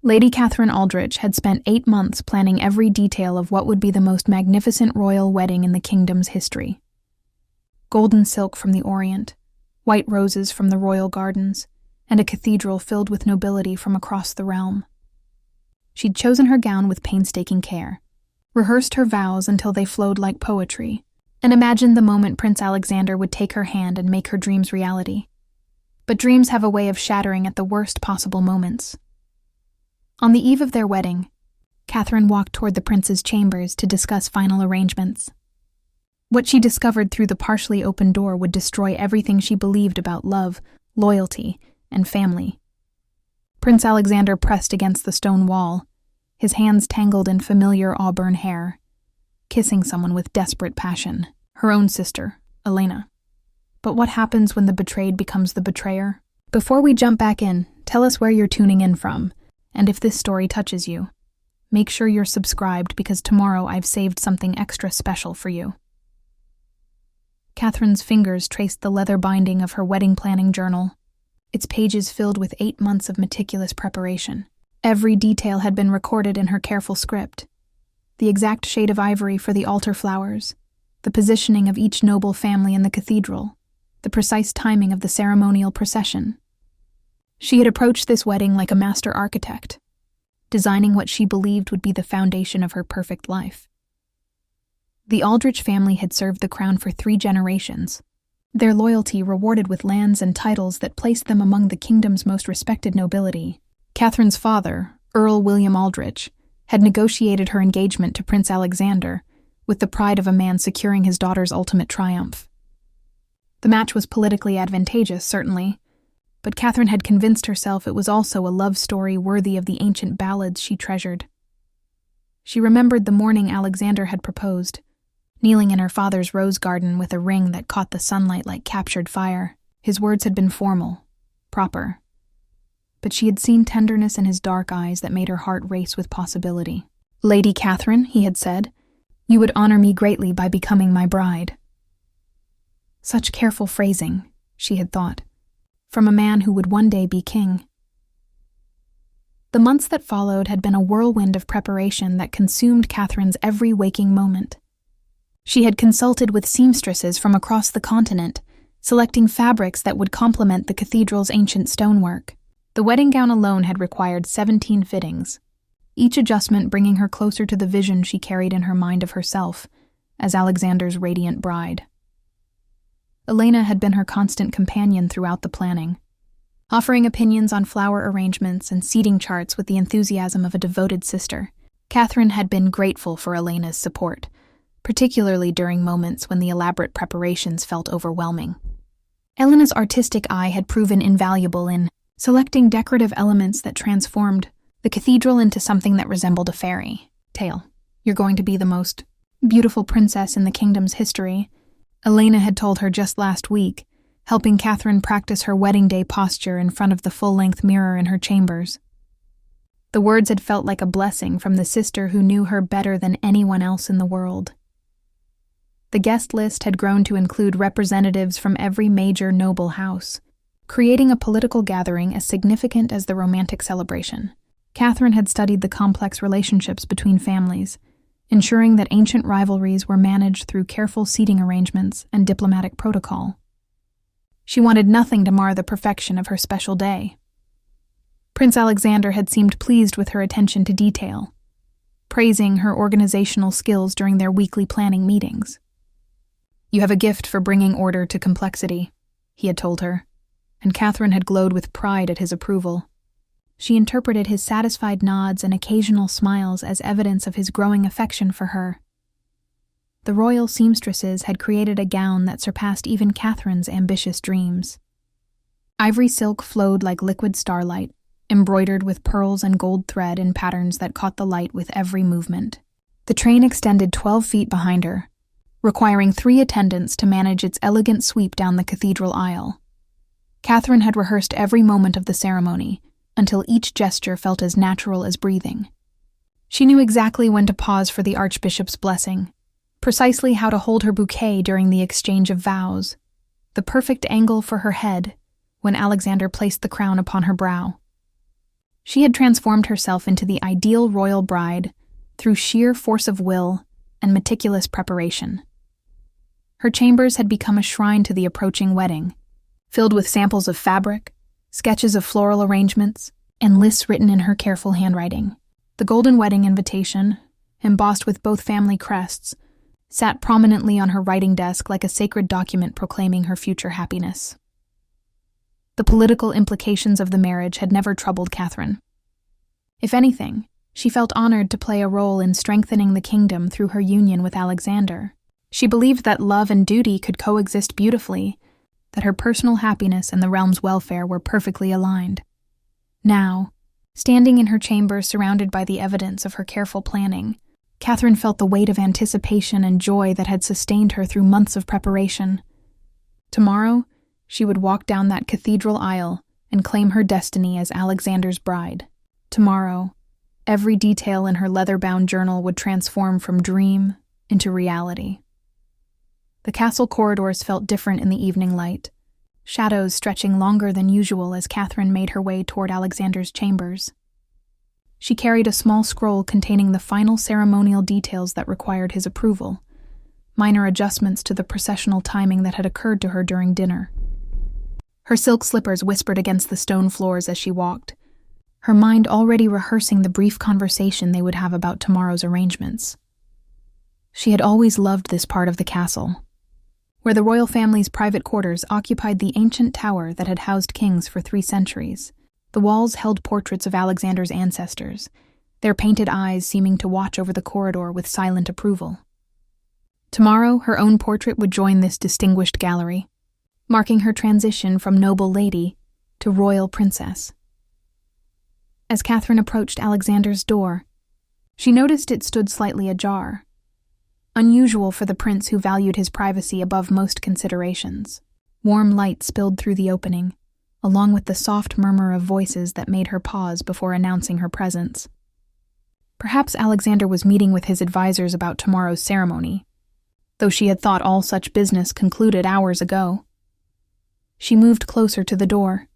Lady Catherine Aldrich had spent 8 months planning every detail of what would be the most magnificent royal wedding in the kingdom's history. Golden silk from the Orient, white roses from the royal gardens, and a cathedral filled with nobility from across the realm. She'd chosen her gown with painstaking care, rehearsed her vows until they flowed like poetry, and imagined the moment Prince Alexander would take her hand and make her dreams reality. But dreams have a way of shattering at the worst possible moments. On the eve of their wedding, Catherine walked toward the prince's chambers to discuss final arrangements. What she discovered through the partially open door would destroy everything she believed about love, loyalty, and family. Prince Alexander pressed against the stone wall, his hands tangled in familiar auburn hair, kissing someone with desperate passion, her own sister, Elena. But what happens when the betrayed becomes the betrayer? Before we jump back in, tell us where you're tuning in from, and if this story touches you. Make sure you're subscribed because tomorrow I've saved something extra special for you. Catherine's fingers traced the leather binding of her wedding planning journal, its pages filled with 8 months of meticulous preparation. Every detail had been recorded in her careful script. The exact shade of ivory for the altar flowers, the positioning of each noble family in the cathedral, the precise timing of the ceremonial procession. She had approached this wedding like a master architect, designing what she believed would be the foundation of her perfect life. The Aldrich family had served the crown for 3 generations, their loyalty rewarded with lands and titles that placed them among the kingdom's most respected nobility. Catherine's father, Earl William Aldrich, had negotiated her engagement to Prince Alexander with the pride of a man securing his daughter's ultimate triumph. The match was politically advantageous, certainly, but Catherine had convinced herself it was also a love story worthy of the ancient ballads she treasured. She remembered the morning Alexander had proposed, kneeling in her father's rose garden with a ring that caught the sunlight like captured fire. His words had been formal, proper, but she had seen tenderness in his dark eyes that made her heart race with possibility. "Lady Catherine," he had said, "you would honor me greatly by becoming my bride." Such careful phrasing, she had thought, from a man who would one day be king. The months that followed had been a whirlwind of preparation that consumed Catherine's every waking moment. She had consulted with seamstresses from across the continent, selecting fabrics that would complement the cathedral's ancient stonework. The wedding gown alone had required 17 fittings, each adjustment bringing her closer to the vision she carried in her mind of herself as Alexander's radiant bride. Elena had been her constant companion throughout the planning, offering opinions on flower arrangements and seating charts with the enthusiasm of a devoted sister. Catherine had been grateful for Elena's support, particularly during moments when the elaborate preparations felt overwhelming. Elena's artistic eye had proven invaluable in selecting decorative elements that transformed the cathedral into something that resembled a fairy tale. "You're going to be the most beautiful princess in the kingdom's history," Elena had told her just last week, helping Catherine practice her wedding day posture in front of the full-length mirror in her chambers. The words had felt like a blessing from the sister who knew her better than anyone else in the world. The guest list had grown to include representatives from every major noble house, creating a political gathering as significant as the romantic celebration. Catherine had studied the complex relationships between families, ensuring that ancient rivalries were managed through careful seating arrangements and diplomatic protocol. She wanted nothing to mar the perfection of her special day. Prince Alexander had seemed pleased with her attention to detail, praising her organizational skills during their weekly planning meetings. "You have a gift for bringing order to complexity," he had told her, and Catherine had glowed with pride at his approval. She interpreted his satisfied nods and occasional smiles as evidence of his growing affection for her. The royal seamstresses had created a gown that surpassed even Catherine's ambitious dreams. Ivory silk flowed like liquid starlight, embroidered with pearls and gold thread in patterns that caught the light with every movement. The train extended 12 feet behind her, requiring 3 attendants to manage its elegant sweep down the cathedral aisle. Catherine had rehearsed every moment of the ceremony, until each gesture felt as natural as breathing. She knew exactly when to pause for the archbishop's blessing, precisely how to hold her bouquet during the exchange of vows, the perfect angle for her head when Alexander placed the crown upon her brow. She had transformed herself into the ideal royal bride through sheer force of will and meticulous preparation. Her chambers had become a shrine to the approaching wedding, filled with samples of fabric, sketches of floral arrangements, and lists written in her careful handwriting. The golden wedding invitation, embossed with both family crests, sat prominently on her writing desk like a sacred document proclaiming her future happiness. The political implications of the marriage had never troubled Catherine. If anything, she felt honored to play a role in strengthening the kingdom through her union with Alexander. She believed that love and duty could coexist beautifully, that her personal happiness and the realm's welfare were perfectly aligned. Now, standing in her chamber surrounded by the evidence of her careful planning, Catherine felt the weight of anticipation and joy that had sustained her through months of preparation. Tomorrow, she would walk down that cathedral aisle and claim her destiny as Alexander's bride. Tomorrow, every detail in her leather-bound journal would transform from dream into reality. The castle corridors felt different in the evening light, shadows stretching longer than usual as Catherine made her way toward Alexander's chambers. She carried a small scroll containing the final ceremonial details that required his approval, minor adjustments to the processional timing that had occurred to her during dinner. Her silk slippers whispered against the stone floors as she walked, her mind already rehearsing the brief conversation they would have about tomorrow's arrangements. She had always loved this part of the castle, where the royal family's private quarters occupied the ancient tower that had housed kings for 3 centuries. The walls held portraits of Alexander's ancestors, their painted eyes seeming to watch over the corridor with silent approval. Tomorrow, her own portrait would join this distinguished gallery, marking her transition from noble lady to royal princess. As Catherine approached Alexander's door, she noticed it stood slightly ajar, unusual for the prince who valued his privacy above most considerations. Warm light spilled through the opening, along with the soft murmur of voices that made her pause before announcing her presence. Perhaps Alexander was meeting with his advisors about tomorrow's ceremony, though she had thought all such business concluded hours ago. She moved closer to the door,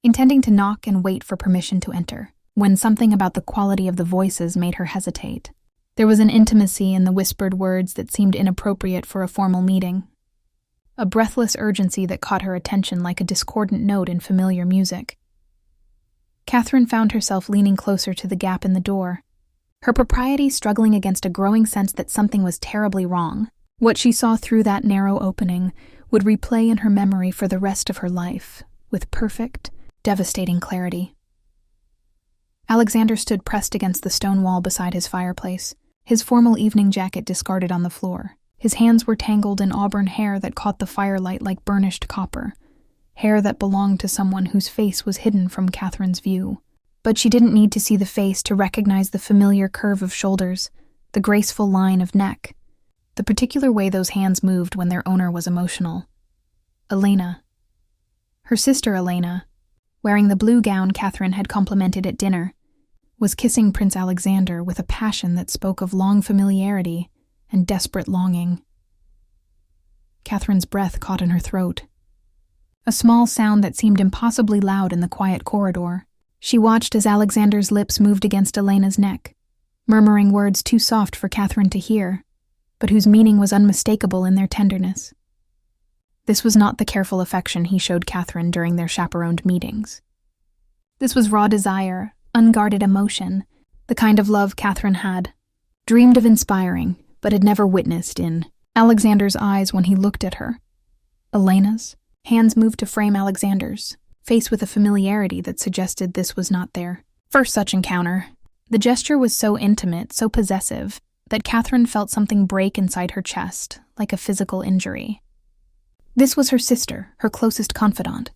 intending to knock and wait for permission to enter, when something about the quality of the voices made her hesitate. There was an intimacy in the whispered words that seemed inappropriate for a formal meeting, a breathless urgency that caught her attention like a discordant note in familiar music. Catherine found herself leaning closer to the gap in the door, her propriety struggling against a growing sense that something was terribly wrong. What she saw through that narrow opening would replay in her memory for the rest of her life, with perfect, devastating clarity. Alexander stood pressed against the stone wall beside his fireplace, his formal evening jacket discarded on the floor. His hands were tangled in auburn hair that caught the firelight like burnished copper, hair that belonged to someone whose face was hidden from Catherine's view. But she didn't need to see the face to recognize the familiar curve of shoulders, the graceful line of neck, the particular way those hands moved when their owner was emotional. Elena. Her sister Elena, wearing the blue gown Catherine had complimented at dinner, was kissing Prince Alexander with a passion that spoke of long familiarity and desperate longing. Catherine's breath caught in her throat, a small sound that seemed impossibly loud in the quiet corridor. She watched as Alexander's lips moved against Elena's neck, murmuring words too soft for Catherine to hear, but whose meaning was unmistakable in their tenderness. This was not the careful affection he showed Catherine during their chaperoned meetings. This was raw desire, unguarded emotion, the kind of love Catherine had dreamed of inspiring, but had never witnessed in Alexander's eyes when he looked at her. Elena's hands moved to frame Alexander's, face with a familiarity that suggested this was not their first such encounter. The gesture was so intimate, so possessive, that Catherine felt something break inside her chest, like a physical injury. This was her sister, her closest confidant,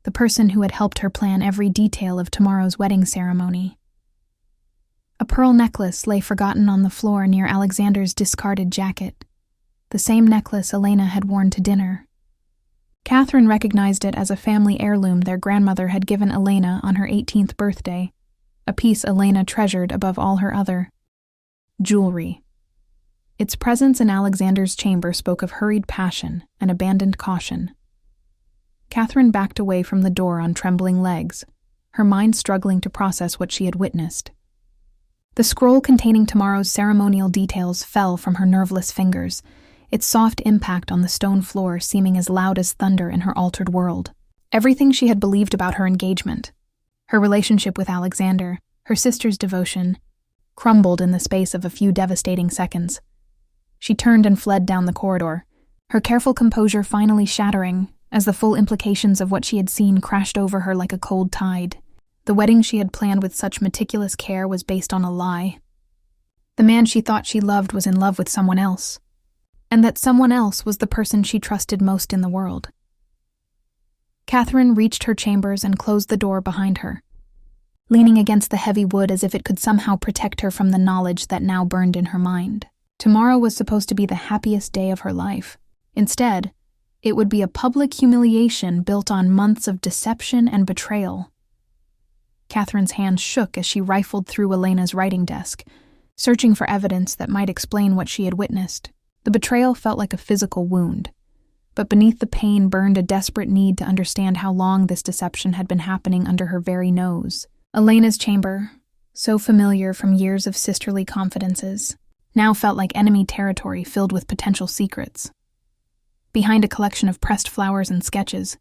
the person who had helped her plan every detail of tomorrow's wedding ceremony. A pearl necklace lay forgotten on the floor near Alexander's discarded jacket, the same necklace Elena had worn to dinner. Catherine recognized it as a family heirloom their grandmother had given Elena on her 18th birthday, a piece Elena treasured above all her other jewelry. Its presence in Alexander's chamber spoke of hurried passion and abandoned caution. Catherine backed away from the door on trembling legs, her mind struggling to process what she had witnessed. The scroll containing tomorrow's ceremonial details fell from her nerveless fingers, its soft impact on the stone floor seeming as loud as thunder in her altered world. Everything she had believed about her engagement, her relationship with Alexander, her sister's devotion, crumbled in the space of a few devastating seconds. She turned and fled down the corridor, her careful composure finally shattering as the full implications of what she had seen crashed over her like a cold tide. The wedding she had planned with such meticulous care was based on a lie. The man she thought she loved was in love with someone else, and that someone else was the person she trusted most in the world. Catherine reached her chambers and closed the door behind her, leaning against the heavy wood as if it could somehow protect her from the knowledge that now burned in her mind. Tomorrow was supposed to be the happiest day of her life. Instead, it would be a public humiliation built on months of deception and betrayal. Catherine's hands shook as she rifled through Elena's writing desk, searching for evidence that might explain what she had witnessed. The betrayal felt like a physical wound, but beneath the pain burned a desperate need to understand how long this deception had been happening under her very nose. Elena's chamber, so familiar from years of sisterly confidences, now felt like enemy territory filled with potential secrets. Behind a collection of pressed flowers and sketches,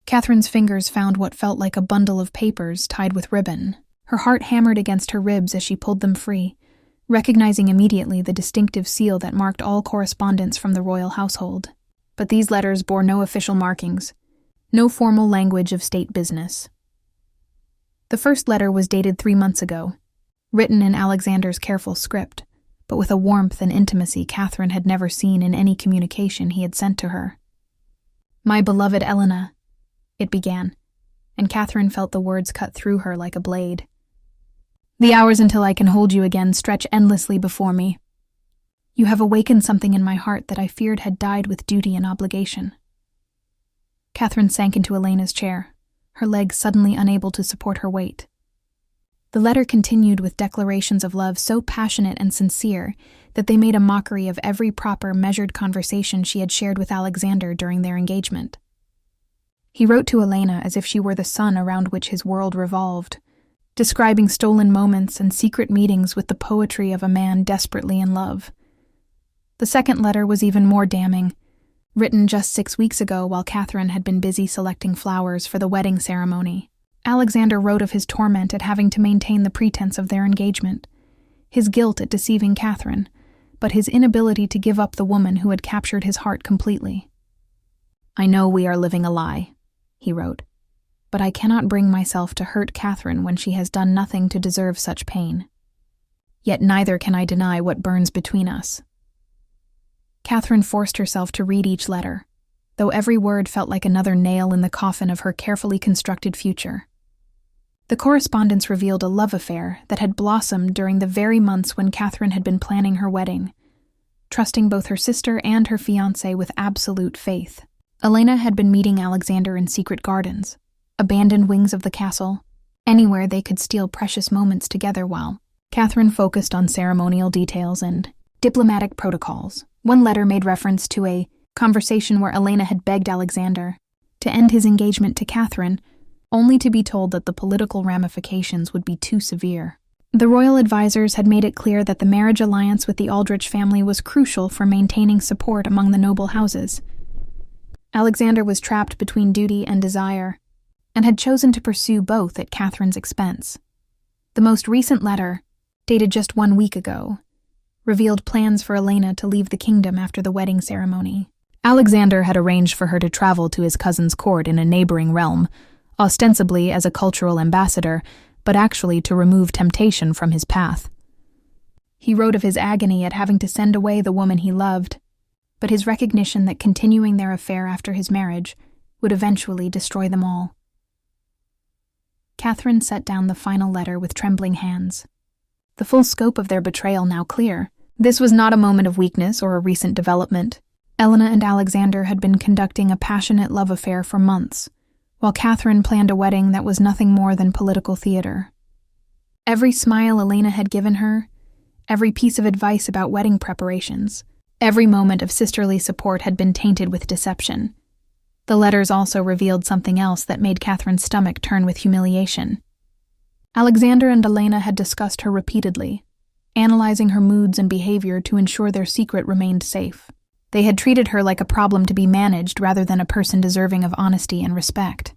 Catherine's fingers found what felt like a bundle of papers tied with ribbon. Her heart hammered against her ribs as she pulled them free, recognizing immediately the distinctive seal that marked all correspondence from the royal household. But these letters bore no official markings, no formal language of state business. The first letter was dated 3 months ago, written in Alexander's careful script, but with a warmth and intimacy Catherine had never seen in any communication he had sent to her. "My beloved Elena," it began, and Catherine felt the words cut through her like a blade. "The hours until I can hold you again stretch endlessly before me. You have awakened something in my heart that I feared had died with duty and obligation." Catherine sank into Elena's chair, her legs suddenly unable to support her weight. The letter continued with declarations of love so passionate and sincere that they made a mockery of every proper, measured conversation she had shared with Alexander during their engagement. He wrote to Elena as if she were the sun around which his world revolved, describing stolen moments and secret meetings with the poetry of a man desperately in love. The second letter was even more damning, written just 6 weeks ago while Catherine had been busy selecting flowers for the wedding ceremony. Alexander wrote of his torment at having to maintain the pretense of their engagement, his guilt at deceiving Catherine, but his inability to give up the woman who had captured his heart completely. "I know we are living a lie," he wrote, "but I cannot bring myself to hurt Catherine when she has done nothing to deserve such pain. Yet neither can I deny what burns between us." Catherine forced herself to read each letter, though every word felt like another nail in the coffin of her carefully constructed future. The correspondence revealed a love affair that had blossomed during the very months when Catherine had been planning her wedding, trusting both her sister and her fiancé with absolute faith. Elena had been meeting Alexander in secret gardens, abandoned wings of the castle, anywhere they could steal precious moments together while Catherine focused on ceremonial details and diplomatic protocols. One letter made reference to a conversation where Elena had begged Alexander to end his engagement to Catherine, only to be told that the political ramifications would be too severe. The royal advisors had made it clear that the marriage alliance with the Aldrich family was crucial for maintaining support among the noble houses. Alexander was trapped between duty and desire, and had chosen to pursue both at Catherine's expense. The most recent letter, dated just 1 week ago, revealed plans for Elena to leave the kingdom after the wedding ceremony. Alexander had arranged for her to travel to his cousin's court in a neighboring realm, ostensibly as a cultural ambassador, but actually to remove temptation from his path. He wrote of his agony at having to send away the woman he loved, but his recognition that continuing their affair after his marriage would eventually destroy them all. Catherine set down the final letter with trembling hands. The full scope of their betrayal now clear. This was not a moment of weakness or a recent development. Elena and Alexander had been conducting a passionate love affair for months, while Catherine planned a wedding that was nothing more than political theater. Every smile Elena had given her, every piece of advice about wedding preparations, every moment of sisterly support had been tainted with deception. The letters also revealed something else that made Catherine's stomach turn with humiliation. Alexander and Elena had discussed her repeatedly, analyzing her moods and behavior to ensure their secret remained safe. They had treated her like a problem to be managed rather than a person deserving of honesty and respect.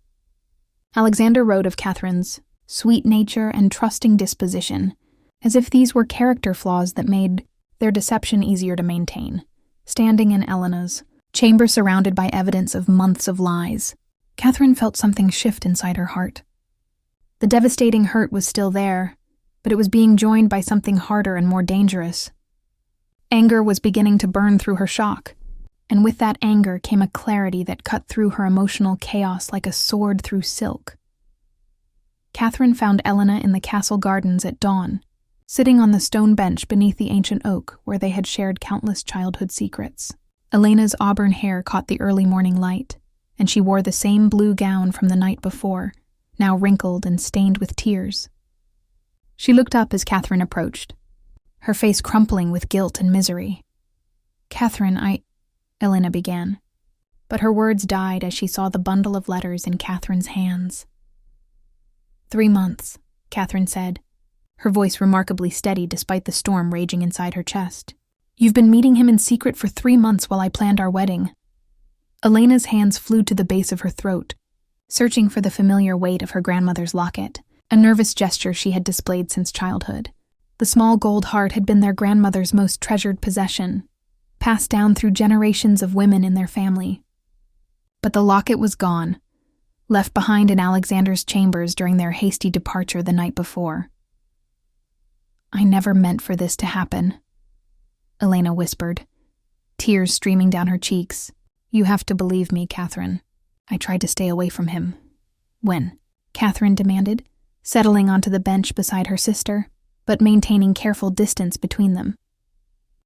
Alexander wrote of Catherine's sweet nature and trusting disposition, as if these were character flaws that made their deception easier to maintain. Standing in Elena's chamber surrounded by evidence of months of lies, Catherine felt something shift inside her heart. The devastating hurt was still there, but it was being joined by something harder and more dangerous. Anger was beginning to burn through her shock, and with that anger came a clarity that cut through her emotional chaos like a sword through silk. Catherine found Elena in the castle gardens at dawn, sitting on the stone bench beneath the ancient oak where they had shared countless childhood secrets. Elena's auburn hair caught the early morning light, and she wore the same blue gown from the night before, now wrinkled and stained with tears. She looked up as Catherine approached, her face crumpling with guilt and misery. "Catherine, Elena began, but her words died as she saw the bundle of letters in Catherine's hands. 3 months, Catherine said, her voice remarkably steady despite the storm raging inside her chest. "You've been meeting him in secret for 3 months while I planned our wedding." Elena's hands flew to the base of her throat, searching for the familiar weight of her grandmother's locket, a nervous gesture she had displayed since childhood. The small gold heart had been their grandmother's most treasured possession, passed down through generations of women in their family. But the locket was gone, left behind in Alexander's chambers during their hasty departure the night before. "I never meant for this to happen," Elena whispered, tears streaming down her cheeks. "You have to believe me, Catherine. I tried to stay away from him." "When?" Catherine demanded, settling onto the bench beside her sister, but maintaining careful distance between them.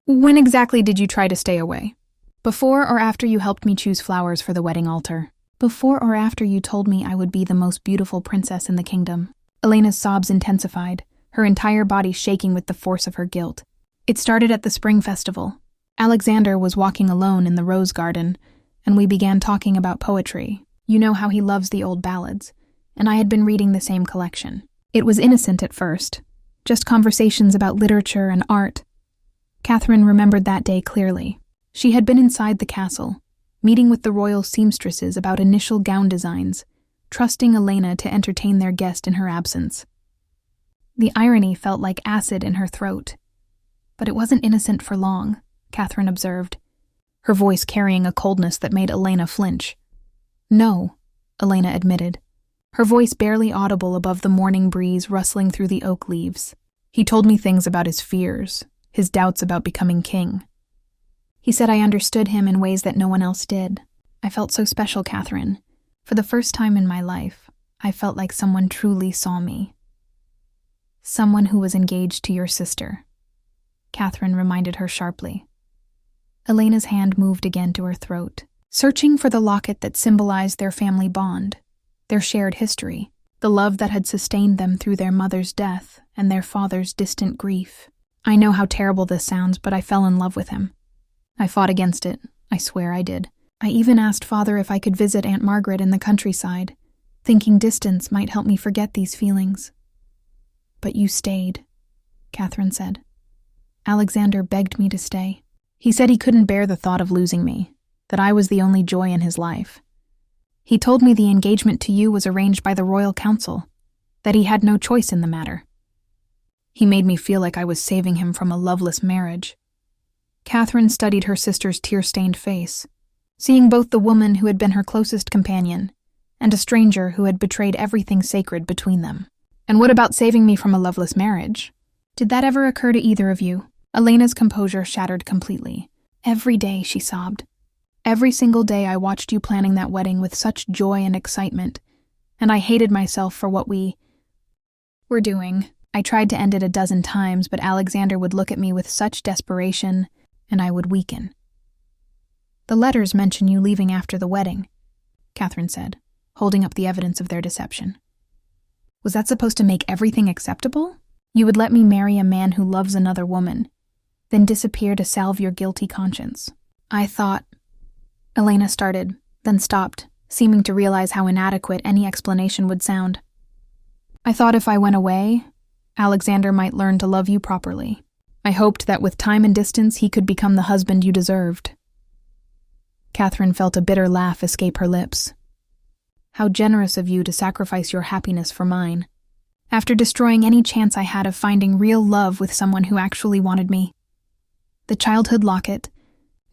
"When exactly did you try to stay away? Before or after you helped me choose flowers for the wedding altar? Before or after you told me I would be the most beautiful princess in the kingdom?" Elena's sobs intensified, her entire body shaking with the force of her guilt. "It started at the spring festival. Alexander was walking alone in the rose garden, and we began talking about poetry. You know how he loves the old ballads, and I had been reading the same collection. It was innocent at first, just conversations about literature and art." Catherine remembered that day clearly. She had been inside the castle, meeting with the royal seamstresses about initial gown designs, trusting Elena to entertain their guest in her absence. The irony felt like acid in her throat. "But it wasn't innocent for long," Catherine observed, her voice carrying a coldness that made Elena flinch. "No," Elena admitted, her voice barely audible above the morning breeze rustling through the oak leaves. "He told me things about his fears, his doubts about becoming king. He said I understood him in ways that no one else did. I felt so special, Catherine. For the first time in my life, I felt like someone truly saw me. Someone who was engaged to your sister," Catherine reminded her sharply. Elena's hand moved again to her throat, searching for the locket that symbolized their family bond, their shared history, the love that had sustained them through their mother's death and their father's distant grief. "I know how terrible this sounds, but I fell in love with him. I fought against it, I swear I did. I even asked Father if I could visit Aunt Margaret in the countryside, thinking distance might help me forget these feelings. But you stayed," Catherine said. "Alexander begged me to stay. He said he couldn't bear the thought of losing me, that I was the only joy in his life. He told me the engagement to you was arranged by the royal council, that he had no choice in the matter. He made me feel like I was saving him from a loveless marriage." Catherine studied her sister's tear-stained face, seeing both the woman who had been her closest companion and a stranger who had betrayed everything sacred between them. "And what about saving me from a loveless marriage? Did that ever occur to either of you?" Elena's composure shattered completely. "Every day," she sobbed. "Every single day I watched you planning that wedding with such joy and excitement, and I hated myself for what we were doing. I tried to end it 12 times, but Alexander would look at me with such desperation, and I would weaken." "The letters mention you leaving after the wedding," Catherine said, holding up the evidence of their deception. "Was that supposed to make everything acceptable? You would let me marry a man who loves another woman, then disappear to salve your guilty conscience." "I thought," Elena started, then stopped, seeming to realize how inadequate any explanation would sound. I thought if I went away, Alexander might learn to love you properly. I hoped that with time and distance he could become the husband you deserved. Catherine felt a bitter laugh escape her lips. How generous of you to sacrifice your happiness for mine, after destroying any chance I had of finding real love with someone who actually wanted me. The childhood locket,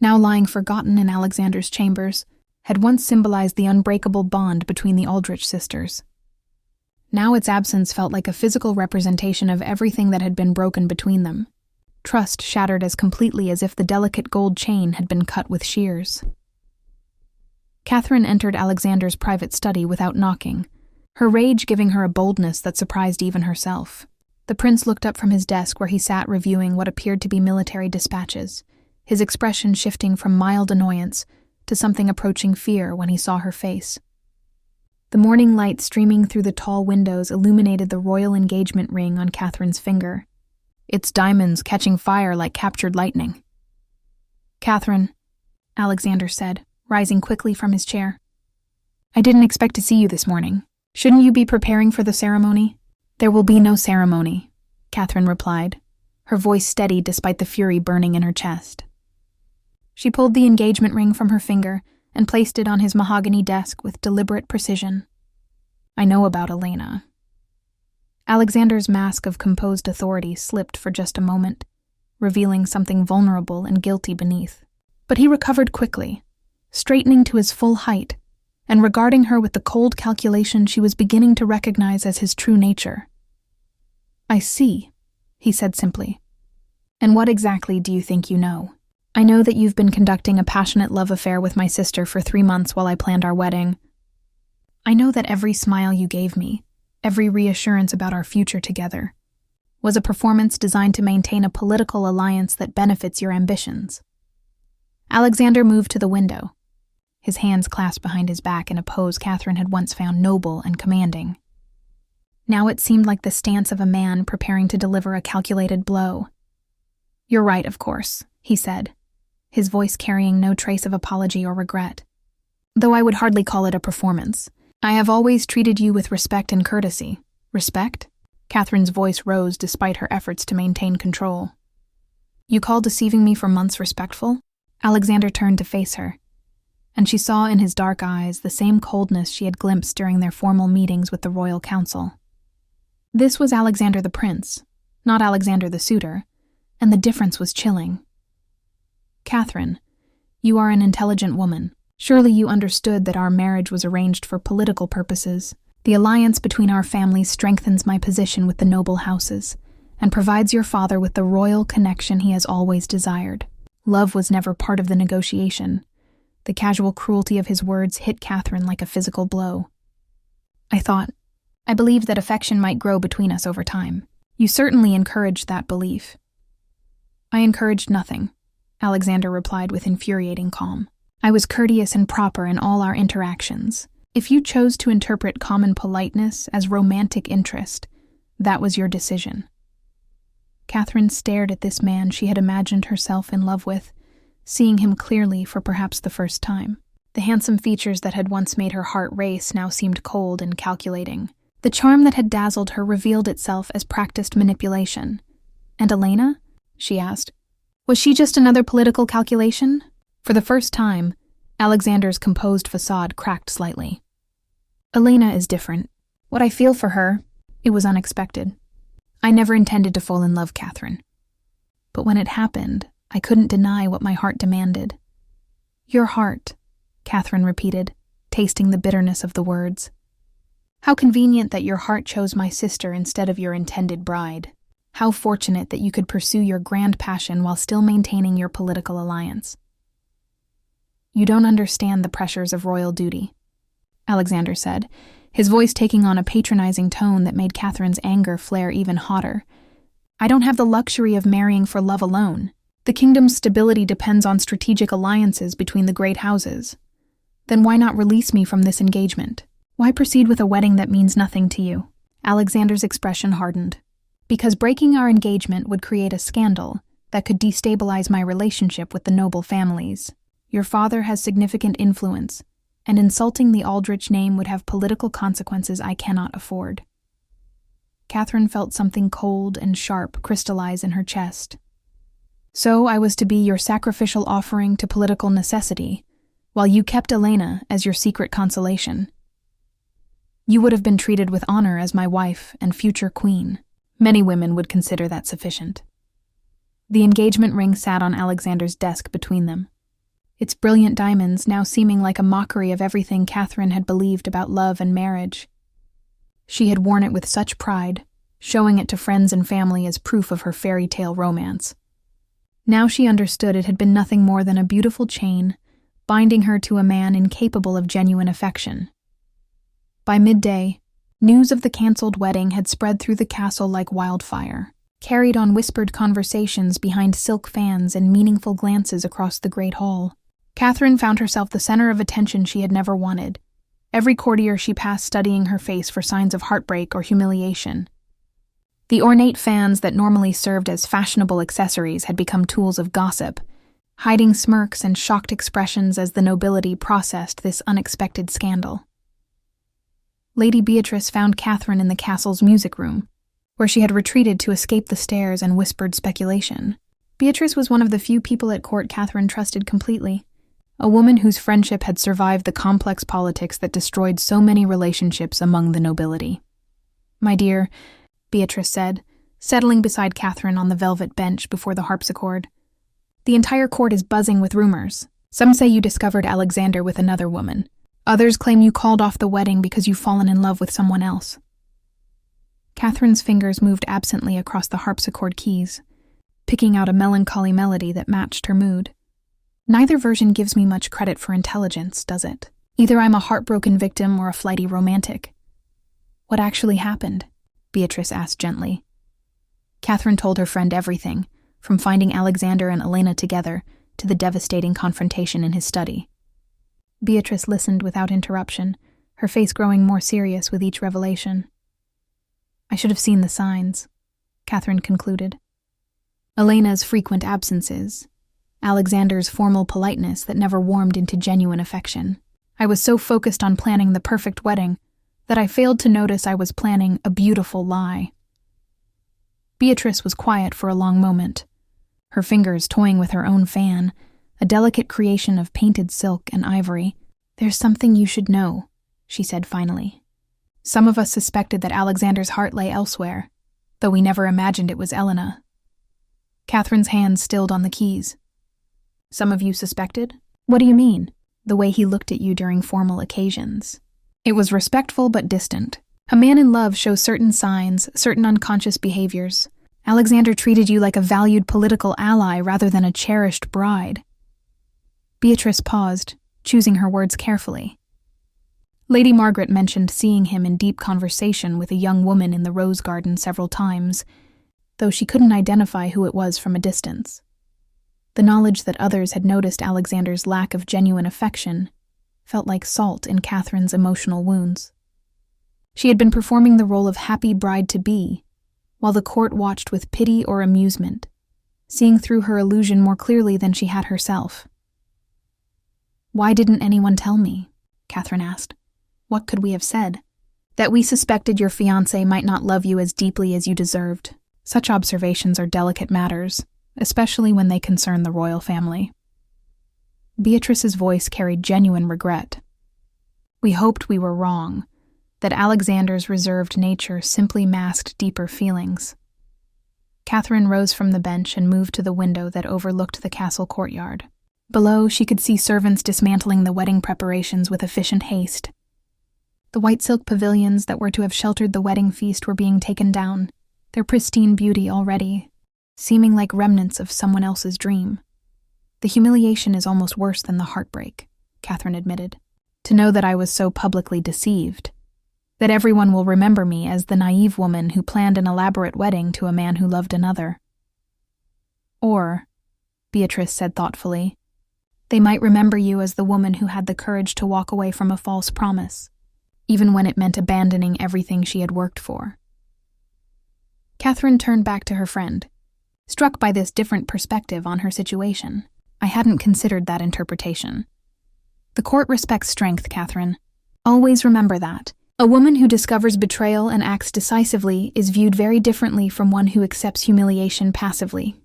now lying forgotten in Alexander's chambers, had once symbolized the unbreakable bond between the Aldrich sisters. Now its absence felt like a physical representation of everything that had been broken between them. Trust shattered as completely as if the delicate gold chain had been cut with shears. Catherine entered Alexander's private study without knocking, her rage giving her a boldness that surprised even herself. The prince looked up from his desk where he sat reviewing what appeared to be military dispatches, his expression shifting from mild annoyance to something approaching fear when he saw her face. The morning light streaming through the tall windows illuminated the royal engagement ring on Catherine's finger, its diamonds catching fire like captured lightning. "Catherine," Alexander said, rising quickly from his chair. "I didn't expect to see you this morning. Shouldn't you be preparing for the ceremony?" "There will be no ceremony," Catherine replied, her voice steady despite the fury burning in her chest. She pulled the engagement ring from her finger and placed it on his mahogany desk with deliberate precision. "I know about Elena." Alexander's mask of composed authority slipped for just a moment, revealing something vulnerable and guilty beneath. But he recovered quickly, straightening to his full height, and regarding her with the cold calculation she was beginning to recognize as his true nature. "I see," he said simply. "And what exactly do you think you know?" "I know that you've been conducting a passionate love affair with my sister for 3 months while I planned our wedding. I know that every smile you gave me, every reassurance about our future together, was a performance designed to maintain a political alliance that benefits your ambitions." Alexander moved to the window, his hands clasped behind his back in a pose Catherine had once found noble and commanding. Now it seemed like the stance of a man preparing to deliver a calculated blow. "You're right, of course," he said, his voice carrying no trace of apology or regret. "Though I would hardly call it a performance. I have always treated you with respect and courtesy." "Respect?" Catherine's voice rose despite her efforts to maintain control. "You call deceiving me for months respectful?" Alexander turned to face her, and she saw in his dark eyes the same coldness she had glimpsed during their formal meetings with the royal council. This was Alexander the prince, not Alexander the suitor, and the difference was chilling. "Catherine, you are an intelligent woman. Surely you understood that our marriage was arranged for political purposes. The alliance between our families strengthens my position with the noble houses, and provides your father with the royal connection he has always desired. Love was never part of the negotiation." The casual cruelty of his words hit Catherine like a physical blow. I believed that affection might grow between us over time. You certainly encouraged that belief." "I encouraged nothing," Alexander replied with infuriating calm. "I was courteous and proper in all our interactions. If you chose to interpret common politeness as romantic interest, that was your decision." Catherine stared at this man she had imagined herself in love with, seeing him clearly for perhaps the first time. The handsome features that had once made her heart race now seemed cold and calculating. The charm that had dazzled her revealed itself as practiced manipulation. "And Elena?" she asked. "Was she just another political calculation?" For the first time, Alexander's composed facade cracked slightly. "Elena is different. What I feel for her, it was unexpected. I never intended to fall in love, Catherine. But when it happened, I couldn't deny what my heart demanded." "Your heart," Catherine repeated, tasting the bitterness of the words. "How convenient that your heart chose my sister instead of your intended bride. How fortunate that you could pursue your grand passion while still maintaining your political alliance." "You don't understand the pressures of royal duty," Alexander said, his voice taking on a patronizing tone that made Catherine's anger flare even hotter. "I don't have the luxury of marrying for love alone. The kingdom's stability depends on strategic alliances between the great houses. Then why not release me from this engagement? Why proceed with a wedding that means nothing to you?" Alexander's expression hardened. "Because breaking our engagement would create a scandal that could destabilize my relationship with the noble families. Your father has significant influence, and insulting the Aldrich name would have political consequences I cannot afford." Catherine felt something cold and sharp crystallize in her chest. So I was to be your sacrificial offering to political necessity, while you kept Elena as your secret consolation. You would have been treated with honor as my wife and future queen. Many women would consider that sufficient. The engagement ring sat on Alexander's desk between them, its brilliant diamonds now seeming like a mockery of everything Catherine had believed about love and marriage. She had worn it with such pride, showing it to friends and family as proof of her fairy tale romance. Now she understood it had been nothing more than a beautiful chain, binding her to a man incapable of genuine affection. By midday, news of the cancelled wedding had spread through the castle like wildfire, carried on whispered conversations behind silk fans and meaningful glances across the great hall. Catherine found herself the center of attention she had never wanted, every courtier she passed studying her face for signs of heartbreak or humiliation. The ornate fans that normally served as fashionable accessories had become tools of gossip, hiding smirks and shocked expressions as the nobility processed this unexpected scandal. Lady Beatrice found Catherine in the castle's music room, where she had retreated to escape the stares and whispered speculation. Beatrice was one of the few people at court Catherine trusted completely, a woman whose friendship had survived the complex politics that destroyed so many relationships among the nobility. "My dear," Beatrice said, settling beside Catherine on the velvet bench before the harpsichord, "the entire court is buzzing with rumors. Some say you discovered Alexander with another woman. Others claim you called off the wedding because you've fallen in love with someone else." Catherine's fingers moved absently across the harpsichord keys, picking out a melancholy melody that matched her mood. Neither version gives me much credit for intelligence, does it? Either I'm a heartbroken victim or a flighty romantic. "What actually happened?" Beatrice asked gently. Catherine told her friend everything, from finding Alexander and Elena together to the devastating confrontation in his study. Beatrice listened without interruption, her face growing more serious with each revelation. "I should have seen the signs," Catherine concluded. Elena's frequent absences, Alexander's formal politeness that never warmed into genuine affection. I was so focused on planning the perfect wedding that I failed to notice I was planning a beautiful lie. Beatrice was quiet for a long moment, her fingers toying with her own fan, a delicate creation of painted silk and ivory. "There's something you should know," she said finally. "Some of us suspected that Alexander's heart lay elsewhere, though we never imagined it was Elena." Catherine's hands stilled on the keys. "Some of you suspected? What do you mean?" "The way he looked at you during formal occasions. It was respectful but distant. A man in love shows certain signs, certain unconscious behaviors. Alexander treated you like a valued political ally rather than a cherished bride." Beatrice paused, choosing her words carefully. Lady Margaret mentioned seeing him in deep conversation with a young woman in the rose garden several times, though she couldn't identify who it was from a distance. The knowledge that others had noticed Alexander's lack of genuine affection felt like salt in Catherine's emotional wounds. She had been performing the role of happy bride-to-be, while the court watched with pity or amusement, seeing through her illusion more clearly than she had herself. "Why didn't anyone tell me?" Catherine asked. "What could we have said?" "That we suspected your fiancé might not love you as deeply as you deserved. Such observations are delicate matters, especially when they concern the royal family." Beatrice's voice carried genuine regret. "We hoped we were wrong, that Alexander's reserved nature simply masked deeper feelings." Catherine rose from the bench and moved to the window that overlooked the castle courtyard. Below, she could see servants dismantling the wedding preparations with efficient haste. The white silk pavilions that were to have sheltered the wedding feast were being taken down, their pristine beauty already seeming like remnants of someone else's dream. "The humiliation is almost worse than the heartbreak," Catherine admitted. "To know that I was so publicly deceived, that everyone will remember me as the naive woman who planned an elaborate wedding to a man who loved another. Or," Beatrice said thoughtfully, "they might remember you as the woman who had the courage to walk away from a false promise, even when it meant abandoning everything she had worked for." Catherine turned back to her friend, struck by this different perspective on her situation. "I hadn't considered that interpretation. The court respects strength, Catherine. Always remember that, A woman who discovers betrayal and acts decisively is viewed very differently from one who accepts humiliation passively.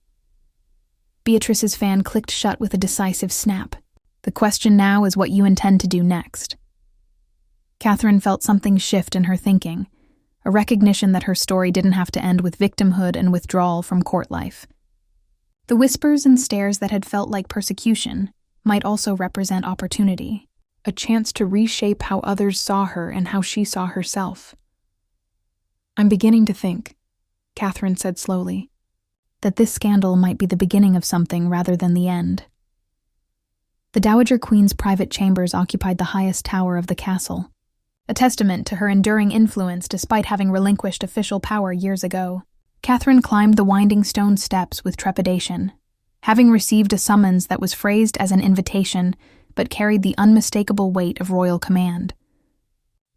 Beatrice's fan clicked shut with a decisive snap. The question now is what you intend to do next. Catherine felt something shift in her thinking, a recognition that her story didn't have to end with victimhood and withdrawal from court life. The whispers and stares that had felt like persecution might also represent opportunity, a chance to reshape how others saw her and how she saw herself. "I'm beginning to think," Catherine said slowly, "that this scandal might be the beginning of something rather than the end." The Dowager Queen's private chambers occupied the highest tower of the castle, a testament to her enduring influence despite having relinquished official power years ago. Catherine climbed the winding stone steps with trepidation, having received a summons that was phrased as an invitation but carried the unmistakable weight of royal command.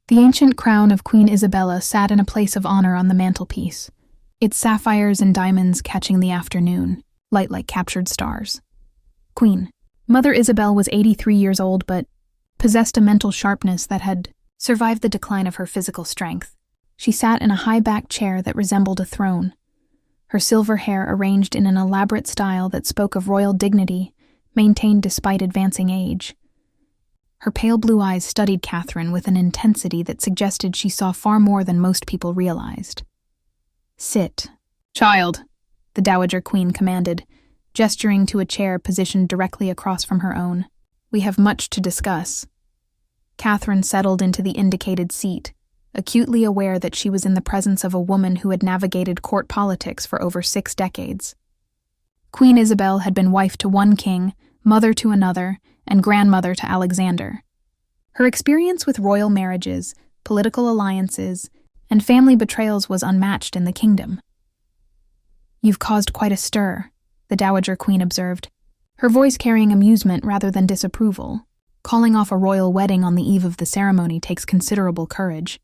The ancient crown of Queen Isabella sat in a place of honor on the mantelpiece, its sapphires and diamonds catching the afternoon, light like captured stars. Queen. Mother Isabel was 83 years old but possessed a mental sharpness that had survived the decline of her physical strength. She sat in a high-backed chair that resembled a throne, her silver hair arranged in an elaborate style that spoke of royal dignity, maintained despite advancing age. Her pale blue eyes studied Catherine with an intensity that suggested she saw far more than most people realized. "Sit, child," the Dowager Queen commanded, gesturing to a chair positioned directly across from her own. "We have much to discuss." Catherine settled into the indicated seat, acutely aware that she was in the presence of a woman who had navigated court politics for over 6 decades. Queen Isabel had been wife to one king, mother to another, and grandmother to Alexander. Her experience with royal marriages, political alliances, and family betrayals was unmatched in the kingdom. "You've caused quite a stir," the Dowager Queen observed, her voice carrying amusement rather than disapproval. "Calling off a royal wedding on the eve of the ceremony takes considerable courage.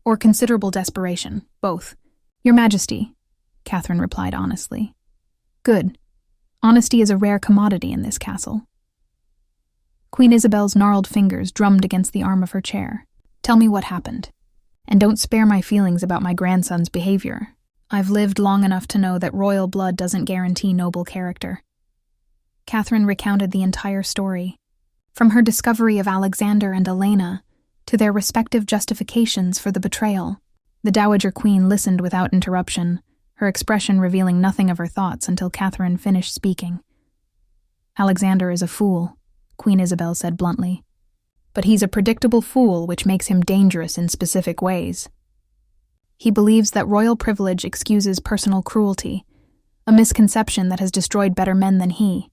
Or considerable desperation, both. Your Majesty," Catherine replied honestly. "Good. Honesty is a rare commodity in this castle." Queen Isabel's gnarled fingers drummed against the arm of her chair. "Tell me what happened. And don't spare my feelings about my grandson's behavior. I've lived long enough to know that royal blood doesn't guarantee noble character." Catherine recounted the entire story, from her discovery of Alexander and Elena to their respective justifications for the betrayal. The Dowager Queen listened without interruption, her expression revealing nothing of her thoughts until Catherine finished speaking. "Alexander is a fool," Queen Isabel said bluntly. "But he's a predictable fool, which makes him dangerous in specific ways. He believes that royal privilege excuses personal cruelty, a misconception that has destroyed better men than he."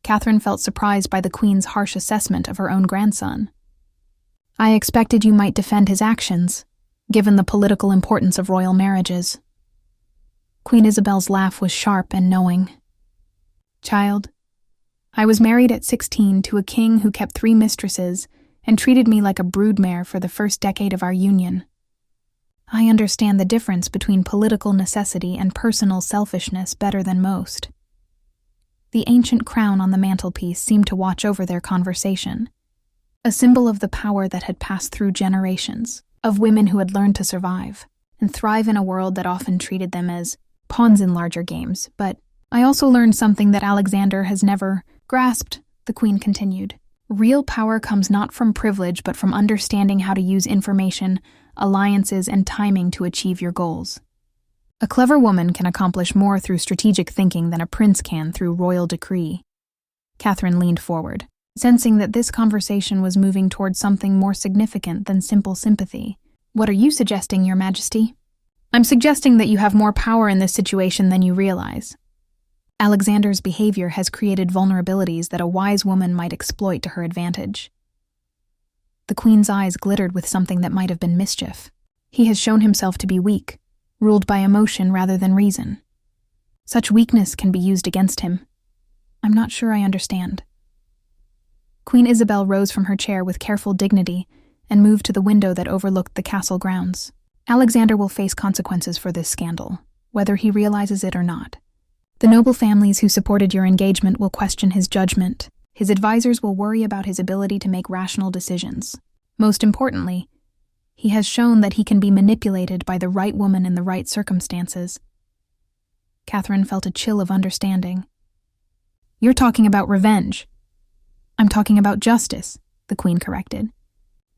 Catherine felt surprised by the Queen's harsh assessment of her own grandson. "I expected you might defend his actions, given the political importance of royal marriages." Queen Isabel's laugh was sharp and knowing. "Child, I was married at 16 to a king who kept 3 mistresses and treated me like a broodmare for the first decade of our union. I understand the difference between political necessity and personal selfishness better than most." The ancient crown on the mantelpiece seemed to watch over their conversation, a symbol of the power that had passed through generations, of women who had learned to survive and thrive in a world that often treated them as pawns in larger games. "But I also learned something that Alexander has never grasped," the Queen continued. "Real power comes not from privilege but from understanding how to use information, alliances, and timing to achieve your goals. A clever woman can accomplish more through strategic thinking than a prince can through royal decree." Catherine leaned forward, sensing that this conversation was moving towards something more significant than simple sympathy. "What are you suggesting, Your Majesty?" "I'm suggesting that you have more power in this situation than you realize. Alexander's behavior has created vulnerabilities that a wise woman might exploit to her advantage." The Queen's eyes glittered with something that might have been mischief. "He has shown himself to be weak, ruled by emotion rather than reason. Such weakness can be used against him. I'm not sure I understand." Queen Isabel rose from her chair with careful dignity and moved to the window that overlooked the castle grounds. "Alexander will face consequences for this scandal, whether he realizes it or not. The noble families who supported your engagement will question his judgment. His advisors will worry about his ability to make rational decisions. Most importantly, He has shown that he can be manipulated by the right woman in the right circumstances. Catherine felt a chill of understanding. You're talking about revenge. I'm talking about justice, the Queen corrected.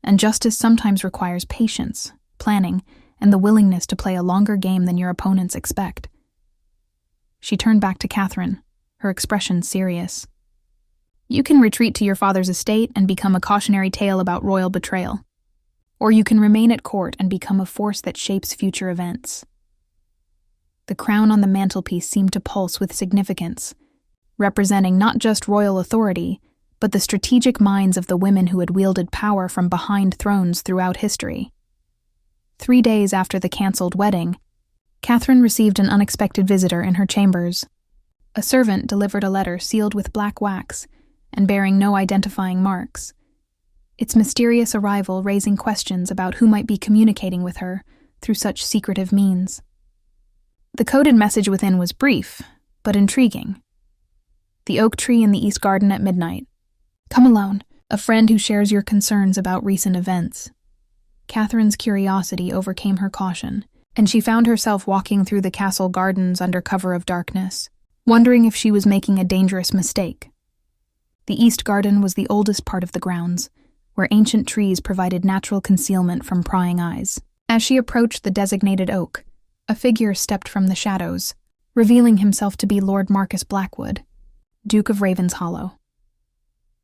And justice sometimes requires patience, planning, and the willingness to play a longer game than your opponents expect. She turned back to Catherine, her expression serious. You can retreat to your father's estate and become a cautionary tale about royal betrayal. Or you can remain at court and become a force that shapes future events. The crown on the mantelpiece seemed to pulse with significance, representing not just royal authority, but the strategic minds of the women who had wielded power from behind thrones throughout history. 3 days after the cancelled wedding, Catherine received an unexpected visitor in her chambers. A servant delivered a letter sealed with black wax and bearing no identifying marks, its mysterious arrival raising questions about who might be communicating with her through such secretive means. The coded message within was brief, but intriguing. The oak tree in the East Garden at midnight. Come alone, a friend who shares your concerns about recent events. Catherine's curiosity overcame her caution, and she found herself walking through the castle gardens under cover of darkness, wondering if she was making a dangerous mistake. The East Garden was the oldest part of the grounds, where ancient trees provided natural concealment from prying eyes. As she approached the designated oak, a figure stepped from the shadows, revealing himself to be Lord Marcus Blackwood, Duke of Ravenshollow.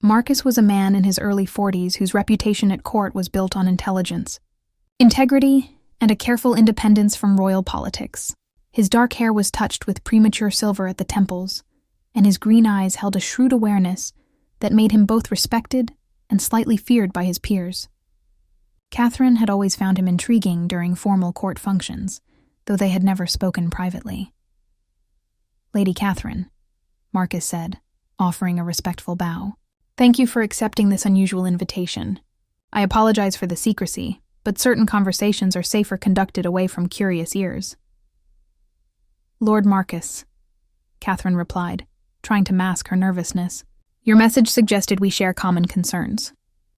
Marcus was a man in his early 40s whose reputation at court was built on intelligence, integrity, and a careful independence from royal politics. His dark hair was touched with premature silver at the temples, and his green eyes held a shrewd awareness that made him both respected and slightly feared by his peers. Catherine had always found him intriguing during formal court functions, though they had never spoken privately. Lady Catherine, Marcus said, offering a respectful bow. Thank you for accepting this unusual invitation. I apologize for the secrecy, but certain conversations are safer conducted away from curious ears. Lord Marcus, Catherine replied, trying to mask her nervousness. Your message suggested we share common concerns.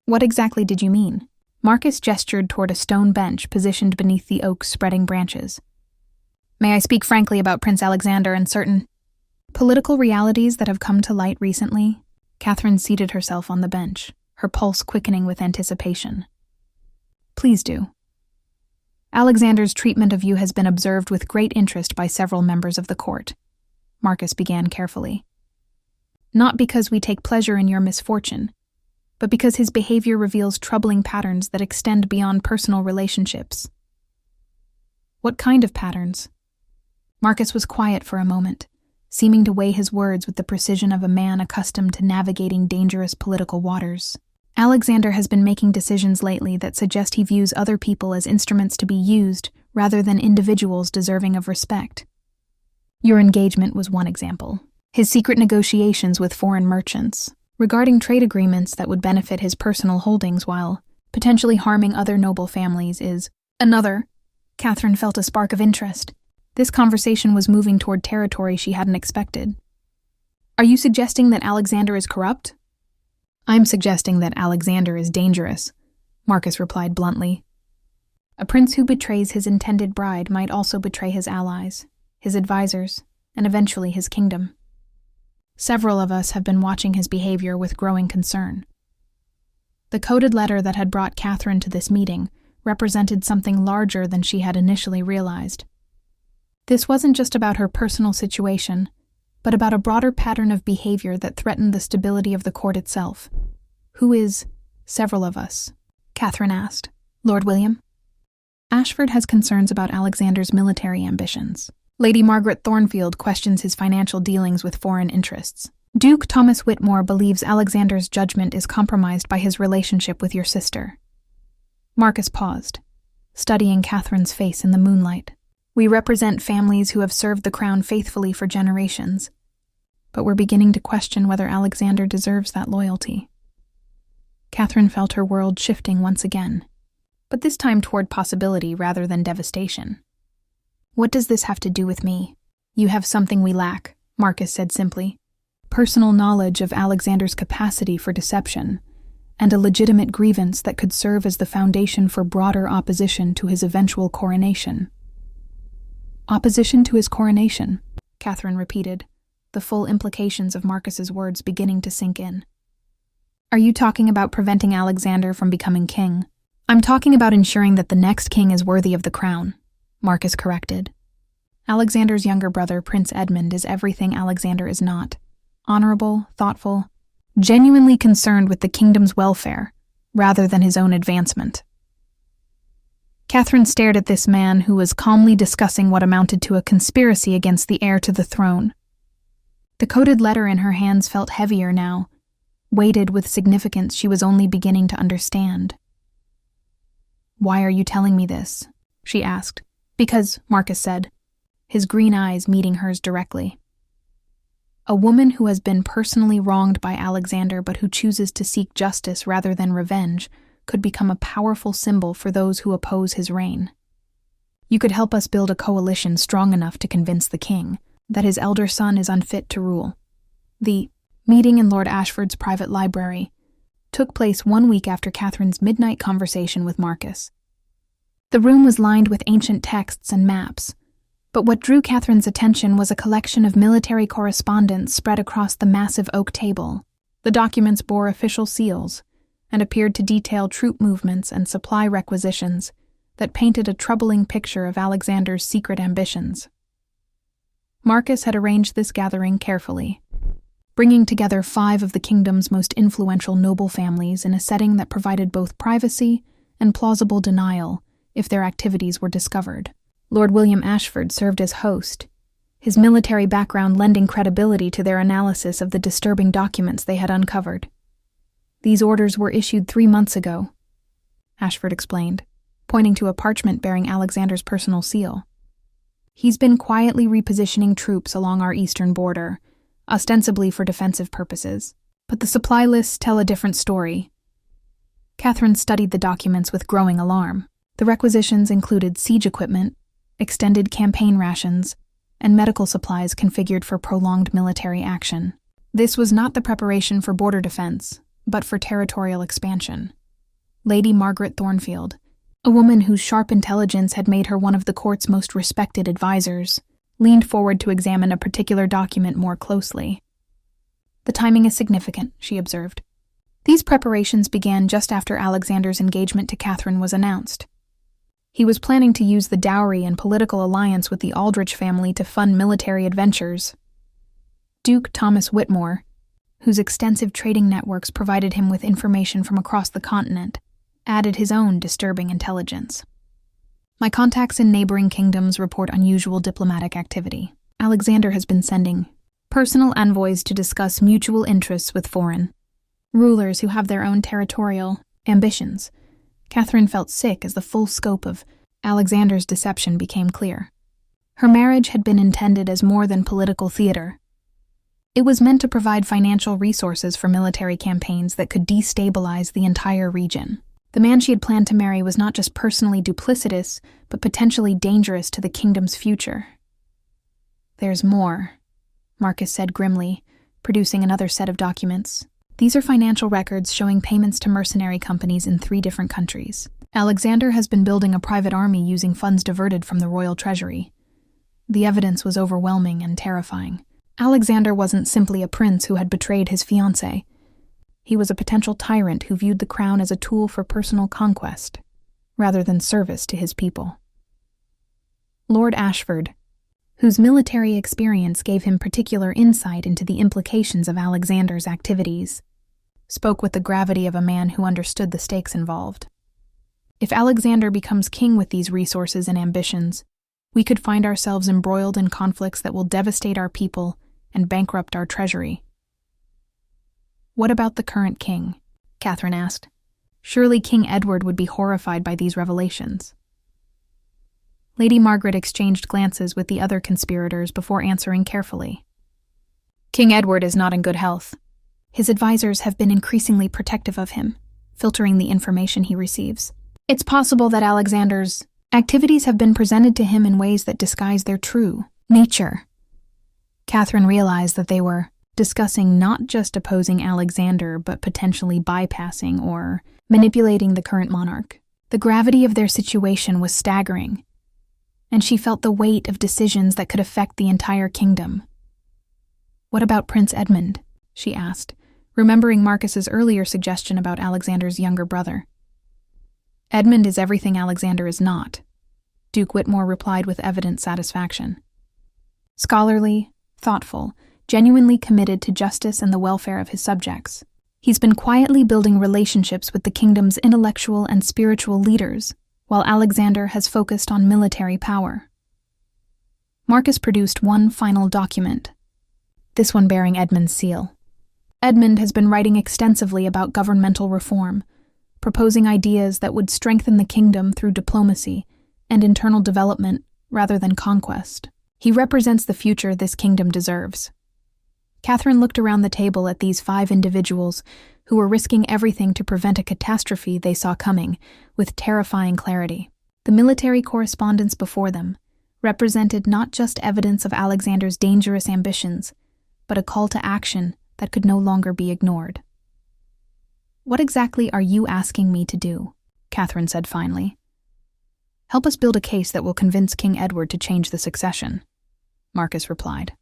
What exactly did you mean? Marcus gestured toward a stone bench positioned beneath the oak's spreading branches. May I speak frankly about Prince Alexander and certain political realities that have come to light recently? Catherine seated herself on the bench, her pulse quickening with anticipation. Please do. Alexander's treatment of you has been observed with great interest by several members of the court, Marcus began carefully. Not because we take pleasure in your misfortune, but because his behavior reveals troubling patterns that extend beyond personal relationships. What kind of patterns? Marcus was quiet for a moment, seeming to weigh his words with the precision of a man accustomed to navigating dangerous political waters. Alexander has been making decisions lately that suggest he views other people as instruments to be used rather than individuals deserving of respect. Your engagement was one example. His secret negotiations with foreign merchants, regarding trade agreements that would benefit his personal holdings while potentially harming other noble families, is another. Catherine felt a spark of interest. This conversation was moving toward territory she hadn't expected. Are you suggesting that Alexander is corrupt? I'm suggesting that Alexander is dangerous, Marcus replied bluntly. A prince who betrays his intended bride might also betray his allies, his advisors, and eventually his kingdom. Several of us have been watching his behavior with growing concern. The coded letter that had brought Catherine to this meeting represented something larger than she had initially realized. This wasn't just about her personal situation, but about a broader pattern of behavior that threatened the stability of the court itself. Who is several of us? Catherine asked. Lord William? Ashford has concerns about Alexander's military ambitions. Lady Margaret Thornfield questions his financial dealings with foreign interests. Duke Thomas Whitmore believes Alexander's judgment is compromised by his relationship with your sister. Marcus paused, studying Catherine's face in the moonlight. We represent families who have served the crown faithfully for generations, but we're beginning to question whether Alexander deserves that loyalty. Catherine felt her world shifting once again, but this time toward possibility rather than devastation. What does this have to do with me? You have something we lack, Marcus said simply. Personal knowledge of Alexander's capacity for deception, and a legitimate grievance that could serve as the foundation for broader opposition to his eventual coronation. Opposition to his coronation, Catherine repeated, the full implications of Marcus's words beginning to sink in. Are you talking about preventing Alexander from becoming king? I'm talking about ensuring that the next king is worthy of the crown, Marcus corrected. Alexander's younger brother, Prince Edmund, is everything Alexander is not. Honorable, thoughtful, genuinely concerned with the kingdom's welfare, rather than his own advancement. Catherine stared at this man who was calmly discussing what amounted to a conspiracy against the heir to the throne. The coded letter in her hands felt heavier now, weighted with significance she was only beginning to understand. "Why are you telling me this?" she asked. "Because," Marcus said, his green eyes meeting hers directly. "A woman who has been personally wronged by Alexander but who chooses to seek justice rather than revenge could become a powerful symbol for those who oppose his reign. You could help us build a coalition strong enough to convince the king that his elder son is unfit to rule." The meeting in Lord Ashford's private library took place 1 week after Catherine's midnight conversation with Marcus. The room was lined with ancient texts and maps, but what drew Catherine's attention was a collection of military correspondence spread across the massive oak table. The documents bore official seals and appeared to detail troop movements and supply requisitions that painted a troubling picture of Alexander's secret ambitions. Marcus had arranged this gathering carefully, bringing together 5 of the kingdom's most influential noble families in a setting that provided both privacy and plausible denial if their activities were discovered. Lord William Ashford served as host, his military background lending credibility to their analysis of the disturbing documents they had uncovered. "These orders were issued 3 months ago," Ashford explained, pointing to a parchment bearing Alexander's personal seal. "He's been quietly repositioning troops along our eastern border, ostensibly for defensive purposes, but the supply lists tell a different story." Catherine studied the documents with growing alarm. The requisitions included siege equipment, extended campaign rations, and medical supplies configured for prolonged military action. This was not the preparation for border defense, but for territorial expansion. Lady Margaret Thornfield, a woman whose sharp intelligence had made her one of the court's most respected advisors, leaned forward to examine a particular document more closely. "The timing is significant," she observed. "These preparations began just after Alexander's engagement to Catherine was announced. He was planning to use the dowry and political alliance with the Aldrich family to fund military adventures. Duke Thomas Whitmore, whose extensive trading networks provided him with information from across the continent, added his own disturbing intelligence. My contacts in neighboring kingdoms report unusual diplomatic activity. Alexander has been sending personal envoys to discuss mutual interests with foreign rulers who have their own territorial ambitions." Catherine felt sick as the full scope of Alexander's deception became clear. Her marriage had been intended as more than political theater. It was meant to provide financial resources for military campaigns that could destabilize the entire region. The man she had planned to marry was not just personally duplicitous, but potentially dangerous to the kingdom's future. "There's more," Marcus said grimly, producing another set of documents. "These are financial records showing payments to mercenary companies in 3 different countries. Alexander has been building a private army using funds diverted from the royal treasury." The evidence was overwhelming and terrifying. Alexander wasn't simply a prince who had betrayed his fiancée. He was a potential tyrant who viewed the crown as a tool for personal conquest, rather than service to his people. Lord Ashford, whose military experience gave him particular insight into the implications of Alexander's activities, spoke with the gravity of a man who understood the stakes involved. "If Alexander becomes king with these resources and ambitions, we could find ourselves embroiled in conflicts that will devastate our people and bankrupt our treasury." "What about the current king?" Catherine asked. "Surely King Edward would be horrified by these revelations." Lady Margaret exchanged glances with the other conspirators before answering carefully. "King Edward is not in good health. His advisors have been increasingly protective of him, filtering the information he receives. It's possible that Alexander's activities have been presented to him in ways that disguise their true nature." Catherine realized that they were discussing not just opposing Alexander but potentially bypassing or manipulating the current monarch. The gravity of their situation was staggering, and she felt the weight of decisions that could affect the entire kingdom. "What about Prince Edmund?" she asked, remembering Marcus's earlier suggestion about Alexander's younger brother. "Edmund is everything Alexander is not," Duke Whitmore replied with evident satisfaction. "Scholarly, thoughtful, genuinely committed to justice and the welfare of his subjects. He's been quietly building relationships with the kingdom's intellectual and spiritual leaders, while Alexander has focused on military power." Marcus produced one final document, this one bearing Edmund's seal. Edmund has been writing extensively about governmental reform, proposing ideas that would strengthen the kingdom through diplomacy and internal development rather than conquest. He represents the future this kingdom deserves. Catherine looked around the table at these 5 individuals who were risking everything to prevent a catastrophe they saw coming with terrifying clarity. The military correspondence before them represented not just evidence of Alexander's dangerous ambitions, but a call to action that could no longer be ignored. "What exactly are you asking me to do?" Catherine said finally. "Help us build a case that will convince King Edward to change the succession," Marcus replied.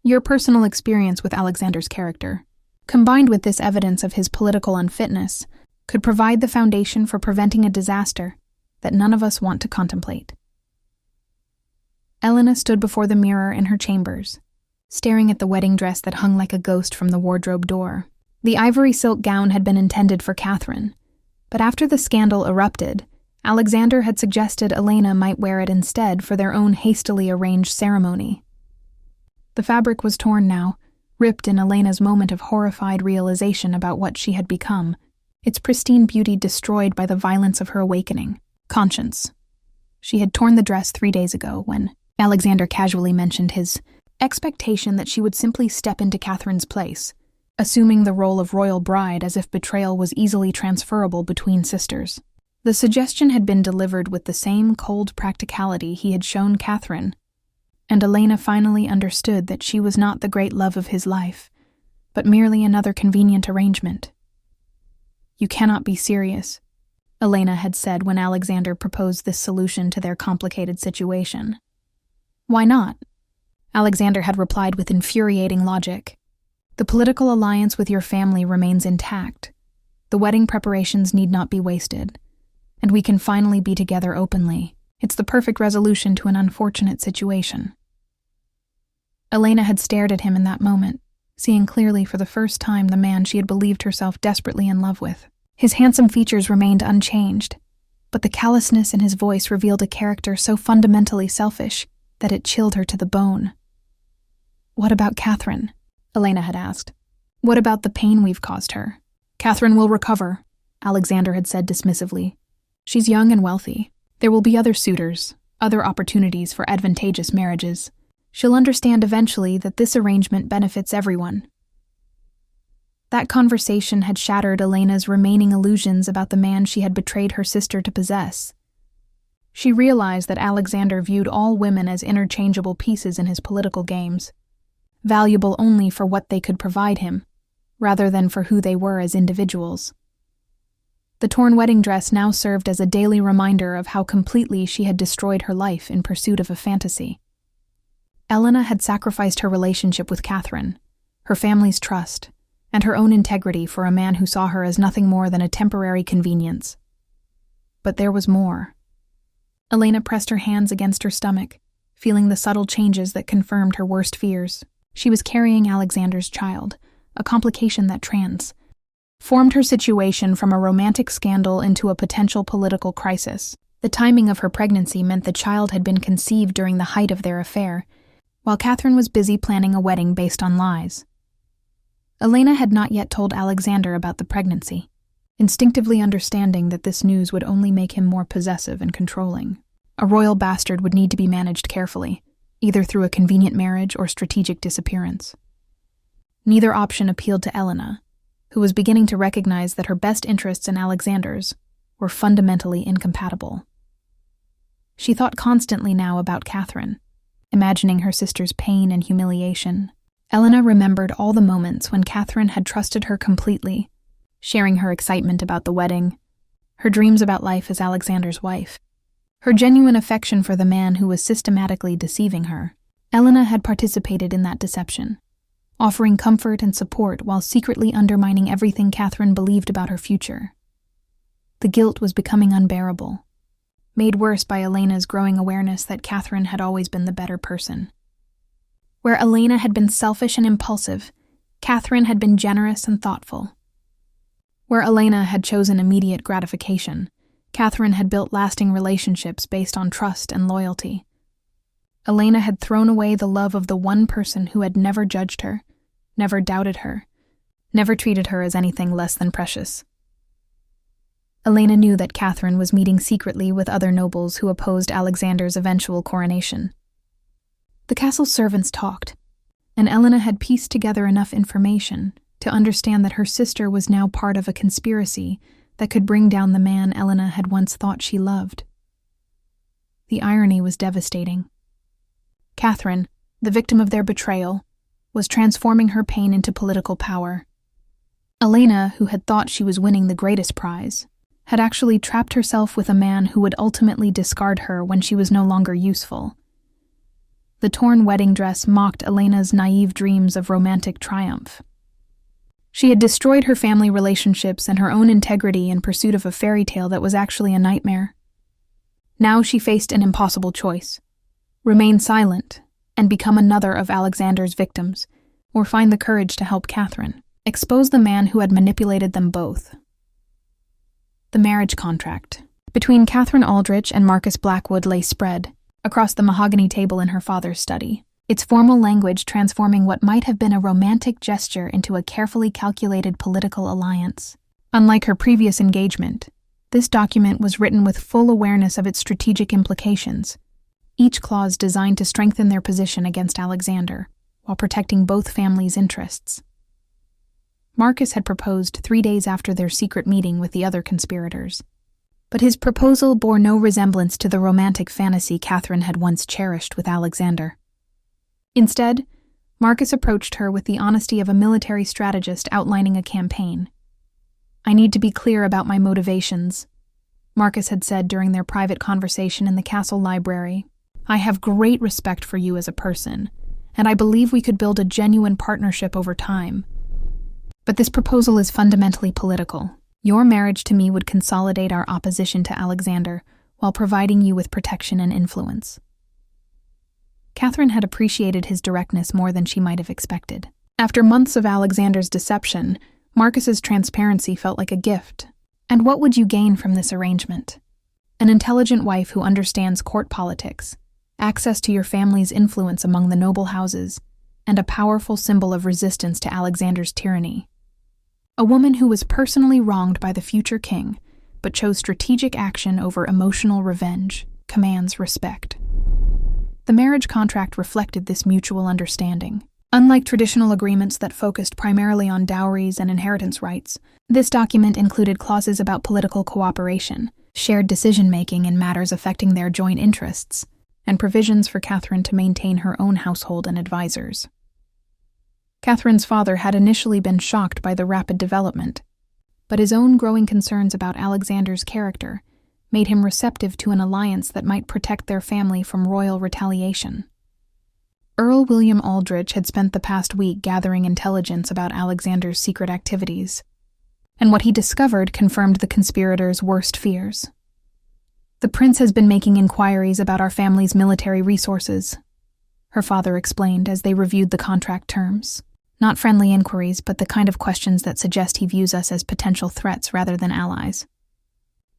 "Your personal experience with Alexander's character, combined with this evidence of his political unfitness, could provide the foundation for preventing a disaster that none of us want to contemplate." Elena stood before the mirror in her chambers, staring at the wedding dress that hung like a ghost from the wardrobe door. The ivory silk gown had been intended for Catherine, but after the scandal erupted, Alexander had suggested Elena might wear it instead for their own hastily arranged ceremony. The fabric was torn now, ripped in Elena's moment of horrified realization about what she had become, its pristine beauty destroyed by the violence of her awakening. Conscience. She had torn the dress 3 days ago when Alexander casually mentioned his expectation that she would simply step into Catherine's place, assuming the role of royal bride as if betrayal was easily transferable between sisters. The suggestion had been delivered with the same cold practicality he had shown Catherine, and Elena finally understood that she was not the great love of his life, but merely another convenient arrangement. "You cannot be serious," Elena had said when Alexander proposed this solution to their complicated situation. "Why not?" Alexander had replied with infuriating logic. "The political alliance with your family remains intact. The wedding preparations need not be wasted, and we can finally be together openly. It's the perfect resolution to an unfortunate situation." Elena had stared at him in that moment, seeing clearly for the first time the man she had believed herself desperately in love with. His handsome features remained unchanged, but the callousness in his voice revealed a character so fundamentally selfish that it chilled her to the bone. "What about Catherine?" Elena had asked. "What about the pain we've caused her?" "Catherine will recover," Alexander had said dismissively. "She's young and wealthy. There will be other suitors, other opportunities for advantageous marriages. She'll understand eventually that this arrangement benefits everyone." That conversation had shattered Elena's remaining illusions about the man she had betrayed her sister to possess. She realized that Alexander viewed all women as interchangeable pieces in his political games, valuable only for what they could provide him, rather than for who they were as individuals. The torn wedding dress now served as a daily reminder of how completely she had destroyed her life in pursuit of a fantasy. Elena had sacrificed her relationship with Catherine, her family's trust, and her own integrity for a man who saw her as nothing more than a temporary convenience. But there was more. Elena pressed her hands against her stomach, feeling the subtle changes that confirmed her worst fears. She was carrying Alexander's child, a complication that transformed her situation from a romantic scandal into a potential political crisis. The timing of her pregnancy meant the child had been conceived during the height of their affair, while Catherine was busy planning a wedding based on lies. Elena had not yet told Alexander about the pregnancy, instinctively understanding that this news would only make him more possessive and controlling. A royal bastard would need to be managed carefully, either through a convenient marriage or strategic disappearance. Neither option appealed to Elena, who was beginning to recognize that her best interests and Alexander's were fundamentally incompatible. She thought constantly now about Catherine, imagining her sister's pain and humiliation. Elena remembered all the moments when Catherine had trusted her completely, sharing her excitement about the wedding, her dreams about life as Alexander's wife, her genuine affection for the man who was systematically deceiving her. Elena had participated in that deception, offering comfort and support while secretly undermining everything Catherine believed about her future. The guilt was becoming unbearable, made worse by Elena's growing awareness that Catherine had always been the better person. Where Elena had been selfish and impulsive, Catherine had been generous and thoughtful. Where Elena had chosen immediate gratification, Catherine had built lasting relationships based on trust and loyalty. Elena had thrown away the love of the one person who had never judged her, never doubted her, never treated her as anything less than precious. Elena knew that Catherine was meeting secretly with other nobles who opposed Alexander's eventual coronation. The castle servants talked, and Elena had pieced together enough information to understand that her sister was now part of a conspiracy that could bring down the man Elena had once thought she loved. The irony was devastating. Catherine, the victim of their betrayal, was transforming her pain into political power. Elena, who had thought she was winning the greatest prize, had actually trapped herself with a man who would ultimately discard her when she was no longer useful. The torn wedding dress mocked Elena's naive dreams of romantic triumph. She had destroyed her family relationships and her own integrity in pursuit of a fairy tale that was actually a nightmare. Now she faced an impossible choice: remain silent and become another of Alexander's victims, or find the courage to help Catherine, expose the man who had manipulated them both. The marriage contract between Catherine Aldrich and Marcus Blackwood lay spread across the mahogany table in her father's study, its formal language transforming what might have been a romantic gesture into a carefully calculated political alliance. Unlike her previous engagement, this document was written with full awareness of its strategic implications, each clause designed to strengthen their position against Alexander, while protecting both families' interests. Marcus had proposed 3 days after their secret meeting with the other conspirators, but his proposal bore no resemblance to the romantic fantasy Catherine had once cherished with Alexander. Instead, Marcus approached her with the honesty of a military strategist outlining a campaign. "I need to be clear about my motivations," Marcus had said during their private conversation in the castle library. "I have great respect for you as a person, and I believe we could build a genuine partnership over time. But this proposal is fundamentally political. Your marriage to me would consolidate our opposition to Alexander while providing you with protection and influence." Catherine had appreciated his directness more than she might have expected. After months of Alexander's deception, Marcus's transparency felt like a gift. And what would you gain from this arrangement? An intelligent wife who understands court politics, access to your family's influence among the noble houses, and a powerful symbol of resistance to Alexander's tyranny. A woman who was personally wronged by the future king, but chose strategic action over emotional revenge, commands respect. The marriage contract reflected this mutual understanding. Unlike traditional agreements that focused primarily on dowries and inheritance rights, this document included clauses about political cooperation, shared decision-making in matters affecting their joint interests, and provisions for Catherine to maintain her own household and advisors. Catherine's father had initially been shocked by the rapid development, but his own growing concerns about Alexander's character made him receptive to an alliance that might protect their family from royal retaliation. Earl William Aldrich had spent the past week gathering intelligence about Alexander's secret activities, and what he discovered confirmed the conspirators' worst fears. "The prince has been making inquiries about our family's military resources," her father explained as they reviewed the contract terms. "Not friendly inquiries, but the kind of questions that suggest he views us as potential threats rather than allies.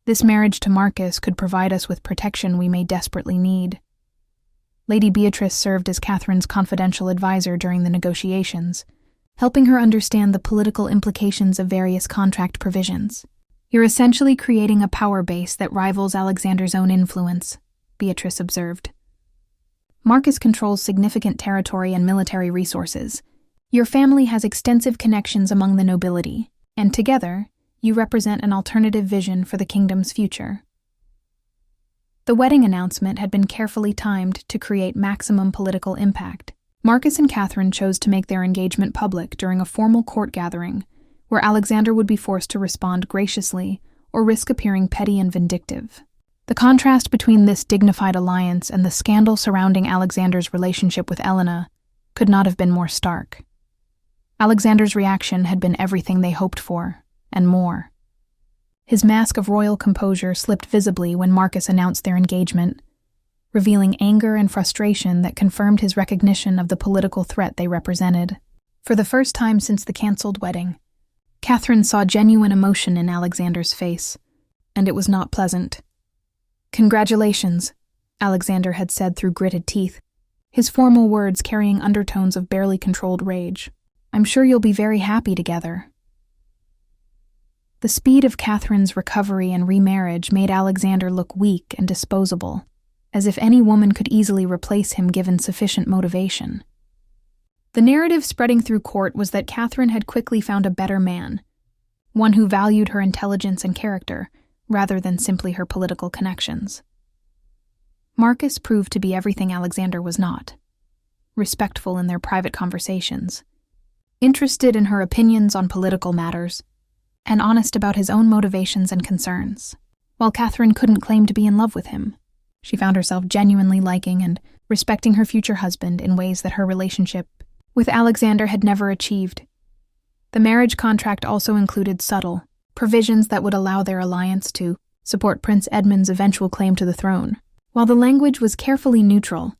This marriage to Marcus could provide us with protection we may desperately need." Lady Beatrice served as Catherine's confidential advisor during the negotiations, helping her understand the political implications of various contract provisions. "You're essentially creating a power base that rivals Alexander's own influence," Beatrice observed. "Marcus controls significant territory and military resources. Your family has extensive connections among the nobility, and together, you represent an alternative vision for the kingdom's future." The wedding announcement had been carefully timed to create maximum political impact. Marcus and Catherine chose to make their engagement public during a formal court gathering, where Alexander would be forced to respond graciously or risk appearing petty and vindictive. The contrast between this dignified alliance and the scandal surrounding Alexander's relationship with Elena could not have been more stark. Alexander's reaction had been everything they hoped for, and more. His mask of royal composure slipped visibly when Marcus announced their engagement, revealing anger and frustration that confirmed his recognition of the political threat they represented. For the first time since the cancelled wedding, Catherine saw genuine emotion in Alexander's face, and it was not pleasant. "Congratulations," Alexander had said through gritted teeth, his formal words carrying undertones of barely controlled rage. "I'm sure you'll be very happy together." The speed of Catherine's recovery and remarriage made Alexander look weak and disposable, as if any woman could easily replace him given sufficient motivation. The narrative spreading through court was that Catherine had quickly found a better man, one who valued her intelligence and character, rather than simply her political connections. Marcus proved to be everything Alexander was not: respectful in their private conversations, interested in her opinions on political matters, and honest about his own motivations and concerns. While Catherine couldn't claim to be in love with him, she found herself genuinely liking and respecting her future husband in ways that her relationship with Alexander had never achieved. The marriage contract also included subtle provisions that would allow their alliance to support Prince Edmund's eventual claim to the throne. While the language was carefully neutral,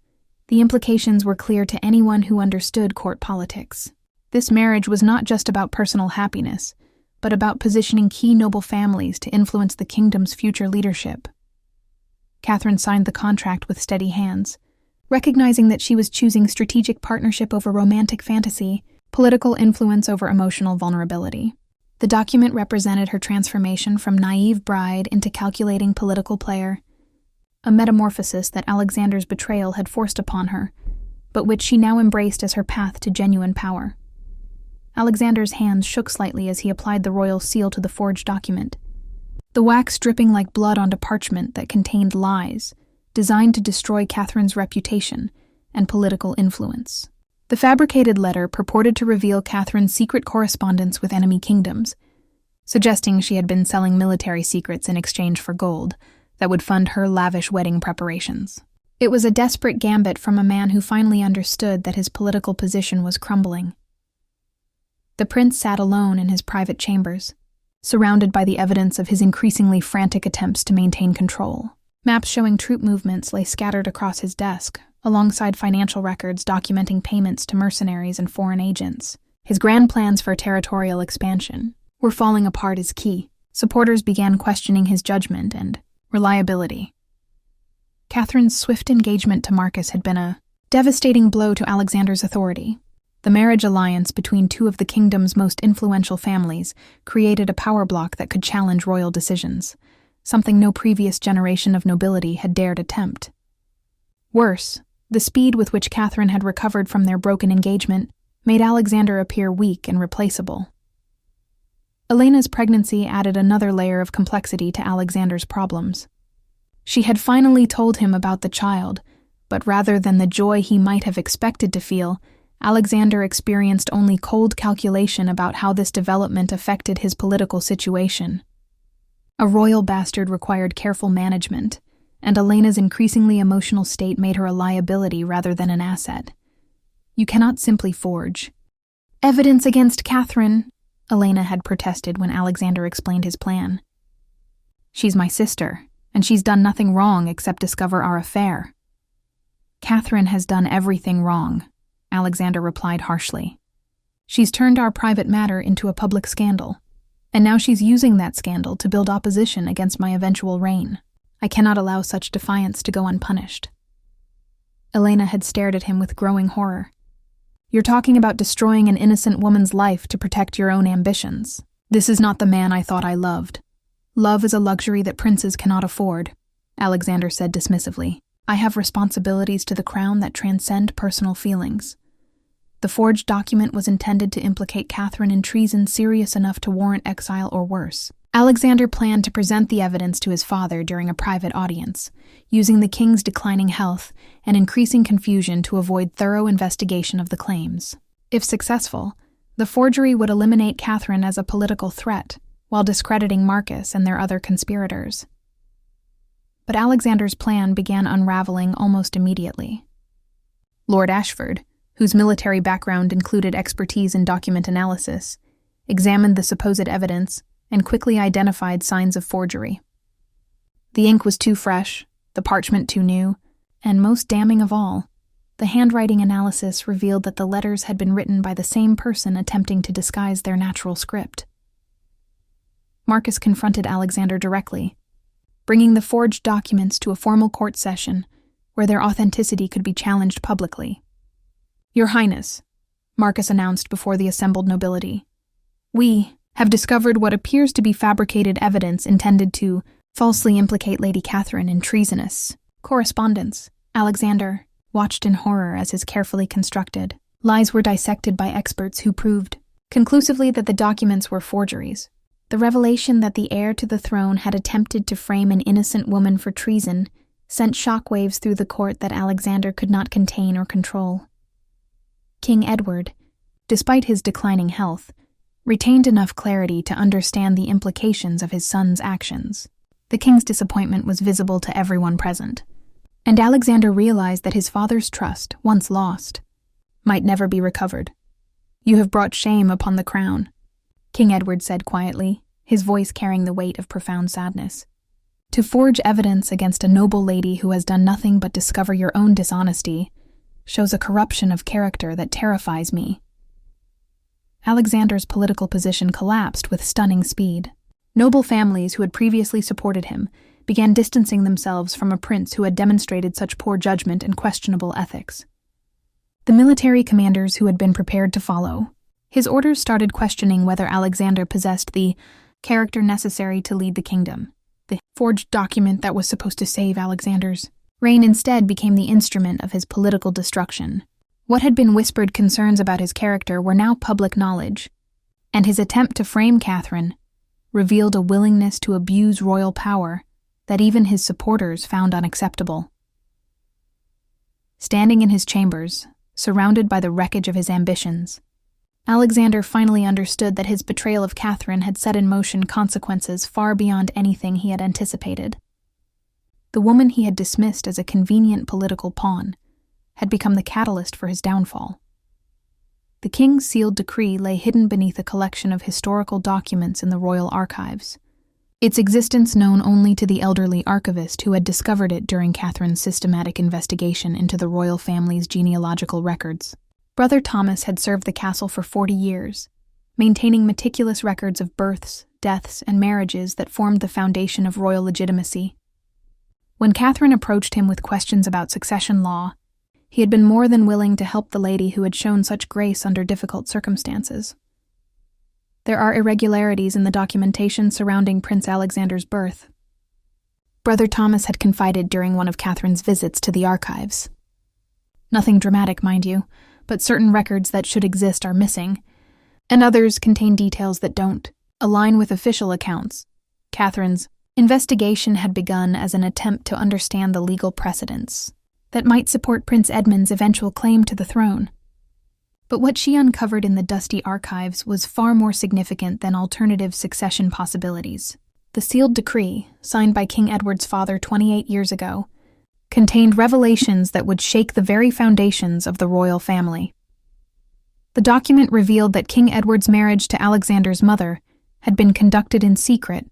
the implications were clear to anyone who understood court politics. This marriage was not just about personal happiness, but about positioning key noble families to influence the kingdom's future leadership. Catherine signed the contract with steady hands, recognizing that she was choosing strategic partnership over romantic fantasy, political influence over emotional vulnerability. The document represented her transformation from naive bride into calculating political player, a metamorphosis that Alexander's betrayal had forced upon her, but which she now embraced as her path to genuine power. Alexander's hands shook slightly as he applied the royal seal to the forged document, the wax dripping like blood onto parchment that contained lies, designed to destroy Catherine's reputation and political influence. The fabricated letter purported to reveal Catherine's secret correspondence with enemy kingdoms, suggesting she had been selling military secrets in exchange for gold that would fund her lavish wedding preparations. It was a desperate gambit from a man who finally understood that his political position was crumbling. The prince sat alone in his private chambers, surrounded by the evidence of his increasingly frantic attempts to maintain control. Maps showing troop movements lay scattered across his desk, alongside financial records documenting payments to mercenaries and foreign agents. His grand plans for territorial expansion were falling apart as key. Supporters began questioning his judgment and reliability. Catherine's swift engagement to Marcus had been a devastating blow to Alexander's authority. The marriage alliance between two of the kingdom's most influential families created a power block that could challenge royal decisions, something no previous generation of nobility had dared attempt. Worse, the speed with which Catherine had recovered from their broken engagement made Alexander appear weak and replaceable. Elena's pregnancy added another layer of complexity to Alexander's problems. She had finally told him about the child, but rather than the joy he might have expected to feel, Alexander experienced only cold calculation about how this development affected his political situation. A royal bastard required careful management, and Elena's increasingly emotional state made her a liability rather than an asset. You cannot simply forge evidence against Catherine, Elena had protested when Alexander explained his plan. She's my sister, and she's done nothing wrong except discover our affair. Catherine has done everything wrong, Alexander replied harshly. She's turned our private matter into a public scandal, and now she's using that scandal to build opposition against my eventual reign. I cannot allow such defiance to go unpunished. Elena had stared at him with growing horror. You're talking about destroying an innocent woman's life to protect your own ambitions. This is not the man I thought I loved. Love is a luxury that princes cannot afford, Alexander said dismissively. I have responsibilities to the crown that transcend personal feelings. The forged document was intended to implicate Catherine in treason serious enough to warrant exile or worse. Alexander planned to present the evidence to his father during a private audience, using the king's declining health and increasing confusion to avoid thorough investigation of the claims. If successful, the forgery would eliminate Catherine as a political threat, while discrediting Marcus and their other conspirators. But Alexander's plan began unraveling almost immediately. Lord Ashford, whose military background included expertise in document analysis, examined the supposed evidence and quickly identified signs of forgery. The ink was too fresh, the parchment too new, and most damning of all, the handwriting analysis revealed that the letters had been written by the same person attempting to disguise their natural script. Marcus confronted Alexander directly, bringing the forged documents to a formal court session where their authenticity could be challenged publicly. "Your Highness," Marcus announced before the assembled nobility, "we have discovered what appears to be fabricated evidence intended to falsely implicate Lady Catherine in treasonous correspondence." Alexander watched in horror as his carefully constructed lies were dissected by experts who proved conclusively that the documents were forgeries. The revelation that the heir to the throne had attempted to frame an innocent woman for treason sent shockwaves through the court that Alexander could not contain or control. King Edward, despite his declining health, retained enough clarity to understand the implications of his son's actions. The king's disappointment was visible to everyone present, and Alexander realized that his father's trust, once lost, might never be recovered. "You have brought shame upon the crown," King Edward said quietly, his voice carrying the weight of profound sadness. "To forge evidence against a noble lady who has done nothing but discover your own dishonesty shows a corruption of character that terrifies me." Alexander's political position collapsed with stunning speed. Noble families who had previously supported him began distancing themselves from a prince who had demonstrated such poor judgment and questionable ethics. The military commanders who had been prepared to follow his orders started questioning whether Alexander possessed the character necessary to lead the kingdom. The forged document that was supposed to save Alexander's reign instead became the instrument of his political destruction. What had been whispered concerns about his character were now public knowledge, and his attempt to frame Catherine revealed a willingness to abuse royal power that even his supporters found unacceptable. Standing in his chambers, surrounded by the wreckage of his ambitions, Alexander finally understood that his betrayal of Catherine had set in motion consequences far beyond anything he had anticipated. The woman he had dismissed as a convenient political pawn had become the catalyst for his downfall. The king's sealed decree lay hidden beneath a collection of historical documents in the royal archives, its existence known only to the elderly archivist who had discovered it during Catherine's systematic investigation into the royal family's genealogical records. Brother Thomas had served the castle for 40 years, maintaining meticulous records of births, deaths, and marriages that formed the foundation of royal legitimacy. When Catherine approached him with questions about succession law, he had been more than willing to help the lady who had shown such grace under difficult circumstances. There are irregularities in the documentation surrounding Prince Alexander's birth. Brother Thomas had confided during one of Catherine's visits to the archives. Nothing dramatic, mind you, but certain records that should exist are missing, and others contain details that don't align with official accounts. Catherine's investigation had begun as an attempt to understand the legal precedents that might support Prince Edmund's eventual claim to the throne. But what she uncovered in the dusty archives was far more significant than alternative succession possibilities. The sealed decree, signed by King Edward's father 28 years ago, contained revelations that would shake the very foundations of the royal family. The document revealed that King Edward's marriage to Alexander's mother had been conducted in secret,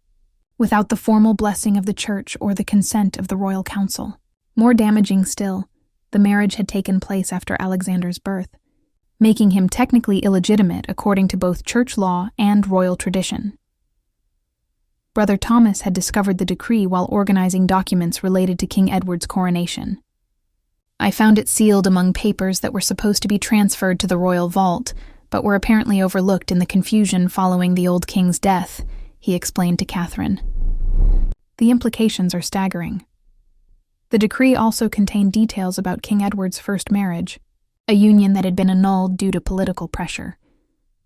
without the formal blessing of the church or the consent of the royal council. More damaging still, the marriage had taken place after Alexander's birth, making him technically illegitimate according to both church law and royal tradition. Brother Thomas had discovered the decree while organizing documents related to King Edward's coronation. "I found it sealed among papers that were supposed to be transferred to the royal vault, but were apparently overlooked in the confusion following the old king's death," he explained to Catherine. The implications are staggering. The decree also contained details about King Edward's first marriage, a union that had been annulled due to political pressure,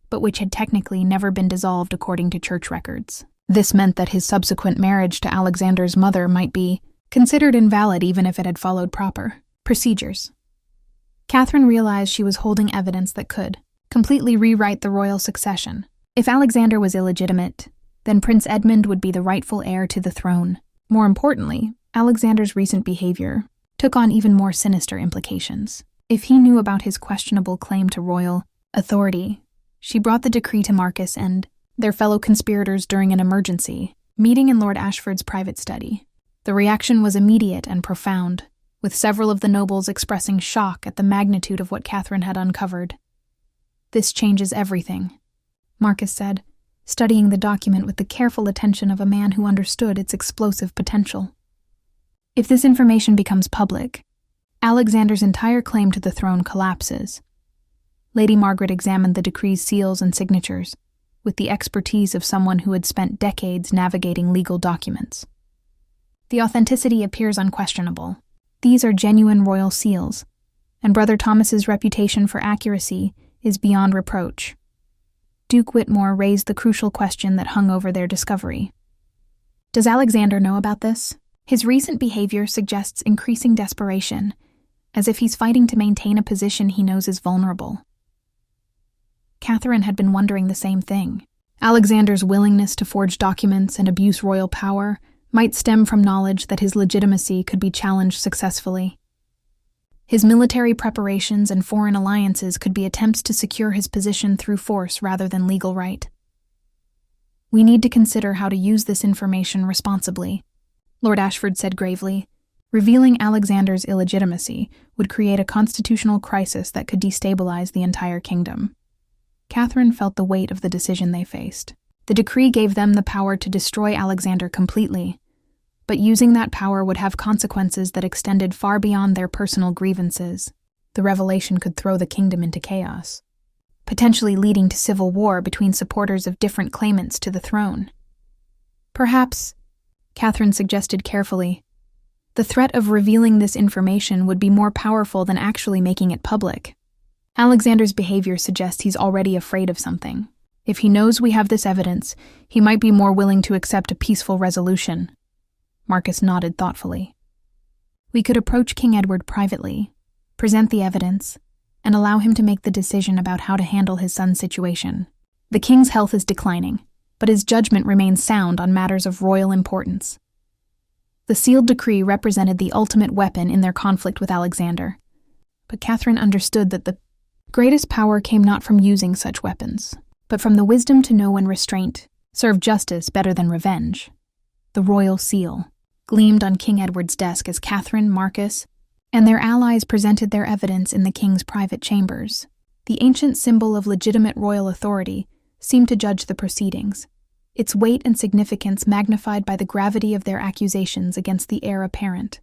but which had technically never been dissolved according to church records. This meant that his subsequent marriage to Alexander's mother might be considered invalid even if it had followed proper procedures. Catherine realized she was holding evidence that could completely rewrite the royal succession. If Alexander was illegitimate, then Prince Edmund would be the rightful heir to the throne. More importantly, Alexander's recent behavior took on even more sinister implications. If he knew about his questionable claim to royal authority, she brought the decree to Marcus and their fellow conspirators during an emergency meeting in Lord Ashford's private study. The reaction was immediate and profound, with several of the nobles expressing shock at the magnitude of what Catherine had uncovered. "This changes everything," Marcus said, studying the document with the careful attention of a man who understood its explosive potential. "If this information becomes public, Alexander's entire claim to the throne collapses." Lady Margaret examined the decree's seals and signatures, with the expertise of someone who had spent decades navigating legal documents. "The authenticity appears unquestionable. These are genuine royal seals, and Brother Thomas's reputation for accuracy is beyond reproach." Duke Whitmore raised the crucial question that hung over their discovery. "Does Alexander know about this? His recent behavior suggests increasing desperation, as if he's fighting to maintain a position he knows is vulnerable." Catherine had been wondering the same thing. Alexander's willingness to forge documents and abuse royal power might stem from knowledge that his legitimacy could be challenged successfully. His military preparations and foreign alliances could be attempts to secure his position through force rather than legal right. "We need to consider how to use this information responsibly," Lord Ashford said gravely. "Revealing Alexander's illegitimacy would create a constitutional crisis that could destabilize the entire kingdom." Catherine felt the weight of the decision they faced. The decree gave them the power to destroy Alexander completely, but using that power would have consequences that extended far beyond their personal grievances. The revelation could throw the kingdom into chaos, potentially leading to civil war between supporters of different claimants to the throne. "Perhaps," Catherine suggested carefully, "the threat of revealing this information would be more powerful than actually making it public. Alexander's behavior suggests he's already afraid of something. If he knows we have this evidence, he might be more willing to accept a peaceful resolution." Marcus nodded thoughtfully. "We could approach King Edward privately, present the evidence, and allow him to make the decision about how to handle his son's situation. The king's health is declining, but his judgment remains sound on matters of royal importance." The sealed decree represented the ultimate weapon in their conflict with Alexander, but Catherine understood that the greatest power came not from using such weapons, but from the wisdom to know when restraint served justice better than revenge. The royal seal gleamed on King Edward's desk as Catherine, Marcus, and their allies presented their evidence in the king's private chambers. The ancient symbol of legitimate royal authority seemed to judge the proceedings, its weight and significance magnified by the gravity of their accusations against the heir apparent.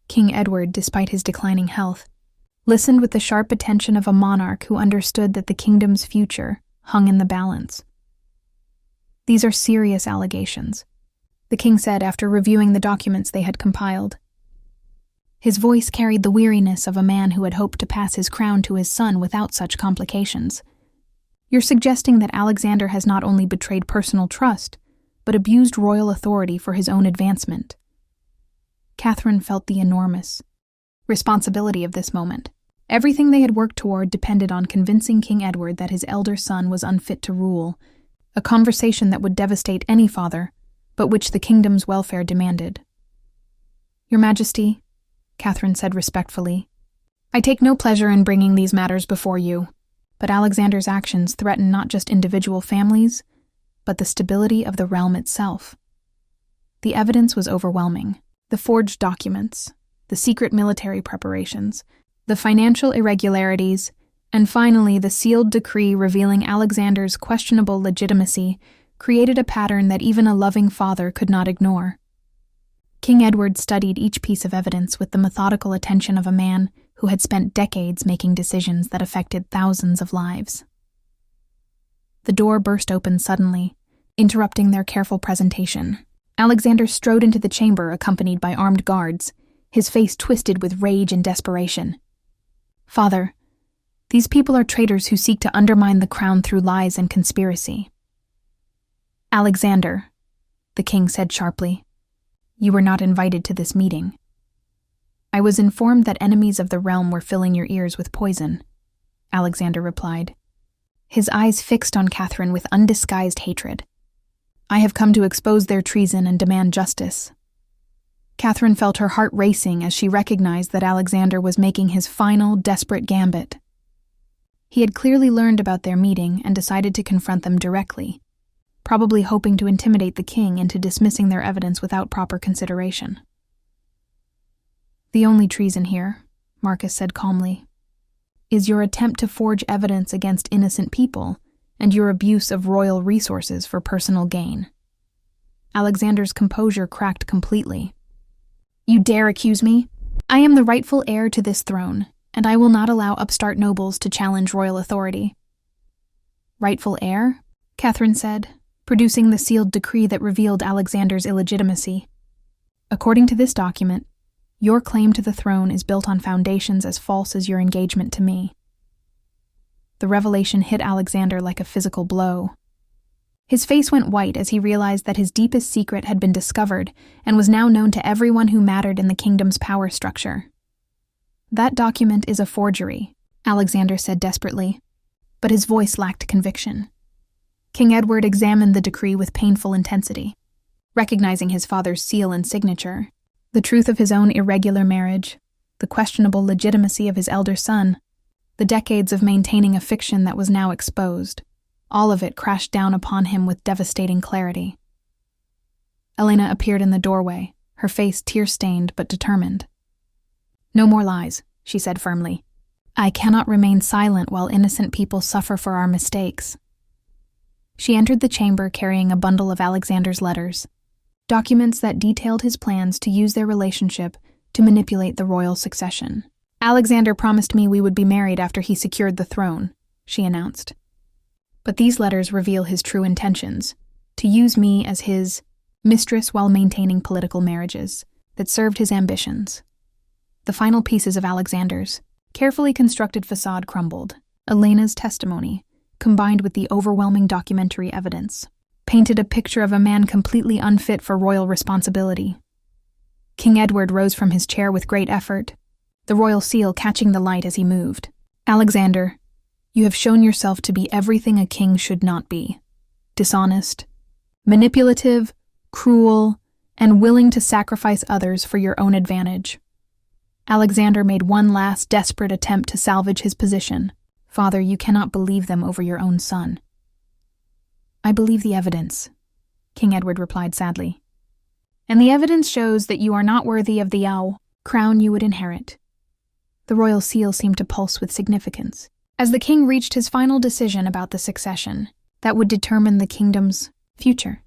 King Edward, despite his declining health, listened with the sharp attention of a monarch who understood that the kingdom's future hung in the balance. "These are serious allegations," the king said after reviewing the documents they had compiled. His voice carried the weariness of a man who had hoped to pass his crown to his son without such complications. "You're suggesting that Alexander has not only betrayed personal trust, but abused royal authority for his own advancement." Catherine felt the enormous responsibility of this moment. Everything they had worked toward depended on convincing King Edward that his elder son was unfit to rule, a conversation that would devastate any father, but which the kingdom's welfare demanded. "Your Majesty," Catherine said respectfully, "I take no pleasure in bringing these matters before you, but Alexander's actions threaten not just individual families, but the stability of the realm itself." The evidence was overwhelming. The forged documents, the secret military preparations, the financial irregularities, and finally the sealed decree revealing Alexander's questionable legitimacy created a pattern that even a loving father could not ignore. King Edward studied each piece of evidence with the methodical attention of a man who had spent decades making decisions that affected thousands of lives. The door burst open suddenly, interrupting their careful presentation. Alexander strode into the chamber accompanied by armed guards, his face twisted with rage and desperation. "Father, these people are traitors who seek to undermine the crown through lies and conspiracy." "Alexander," the king said sharply, "you were not invited to this meeting." "I was informed that enemies of the realm were filling your ears with poison," Alexander replied, his eyes fixed on Catherine with undisguised hatred. "I have come to expose their treason and demand justice." Catherine felt her heart racing as she recognized that Alexander was making his final, desperate gambit. He had clearly learned about their meeting and decided to confront them directly, probably hoping to intimidate the king into dismissing their evidence without proper consideration. "The only treason here," Marcus said calmly, "is your attempt to forge evidence against innocent people and your abuse of royal resources for personal gain." Alexander's composure cracked completely. "You dare accuse me? I am the rightful heir to this throne, and I will not allow upstart nobles to challenge royal authority." "Rightful heir?" Catherine said, producing the sealed decree that revealed Alexander's illegitimacy. "According to this document, your claim to the throne is built on foundations as false as your engagement to me." The revelation hit Alexander like a physical blow. His face went white as he realized that his deepest secret had been discovered and was now known to everyone who mattered in the kingdom's power structure. "That document is a forgery," Alexander said desperately, but his voice lacked conviction. King Edward examined the decree with painful intensity, recognizing his father's seal and signature, the truth of his own irregular marriage, the questionable legitimacy of his elder son, the decades of maintaining a fiction that was now exposed. All of it crashed down upon him with devastating clarity. Elena appeared in the doorway, her face tear-stained but determined. "No more lies," she said firmly. "I cannot remain silent while innocent people suffer for our mistakes." She entered the chamber carrying a bundle of Alexander's letters, documents that detailed his plans to use their relationship to manipulate the royal succession. "Alexander promised me we would be married after he secured the throne," she announced. "But these letters reveal his true intentions, to use me as his mistress while maintaining political marriages that served his ambitions." The final pieces of Alexander's carefully constructed facade crumbled. Elena's testimony, combined with the overwhelming documentary evidence, painted a picture of a man completely unfit for royal responsibility. King Edward rose from his chair with great effort, the royal seal catching the light as he moved. "Alexander, you have shown yourself to be everything a king should not be: dishonest, manipulative, cruel, and willing to sacrifice others for your own advantage." Alexander made one last desperate attempt to salvage his position. "Father, you cannot believe them over your own son." "I believe the evidence," King Edward replied sadly. "And the evidence shows that you are not worthy of the crown you would inherit." The royal seal seemed to pulse with significance, as the king reached his final decision about the succession that would determine the kingdom's future.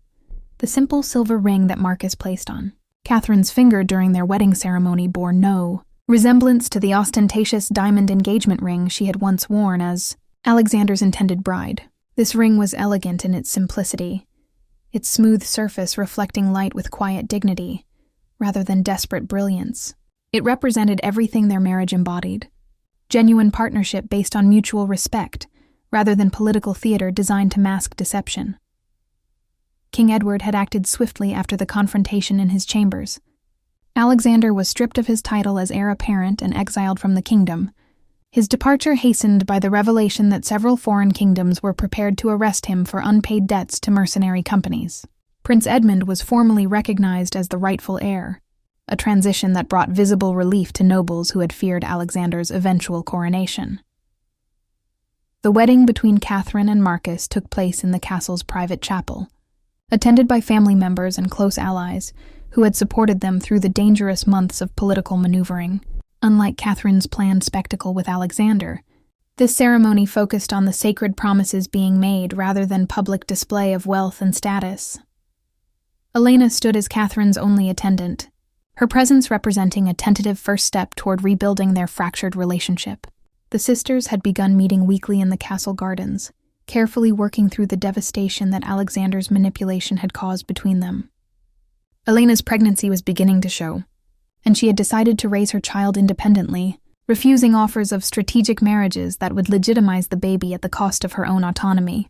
The simple silver ring that Marcus placed on Catherine's finger during their wedding ceremony bore no resemblance to the ostentatious diamond engagement ring she had once worn as Alexander's intended bride. This ring was elegant in its simplicity, its smooth surface reflecting light with quiet dignity, rather than desperate brilliance. It represented everything their marriage embodied: genuine partnership based on mutual respect, rather than political theater designed to mask deception. King Edward had acted swiftly after the confrontation in his chambers. Alexander was stripped of his title as heir apparent and exiled from the kingdom, his departure hastened by the revelation that several foreign kingdoms were prepared to arrest him for unpaid debts to mercenary companies. Prince Edmund was formally recognized as the rightful heir, a transition that brought visible relief to nobles who had feared Alexander's eventual coronation. The wedding between Catherine and Marcus took place in the castle's private chapel, attended by family members and close allies who had supported them through the dangerous months of political maneuvering. Unlike Catherine's planned spectacle with Alexander, this ceremony focused on the sacred promises being made rather than public display of wealth and status. Elena stood as Catherine's only attendant, her presence representing a tentative first step toward rebuilding their fractured relationship. The sisters had begun meeting weekly in the castle gardens, carefully working through the devastation that Alexander's manipulation had caused between them. Elena's pregnancy was beginning to show, and she had decided to raise her child independently, refusing offers of strategic marriages that would legitimize the baby at the cost of her own autonomy.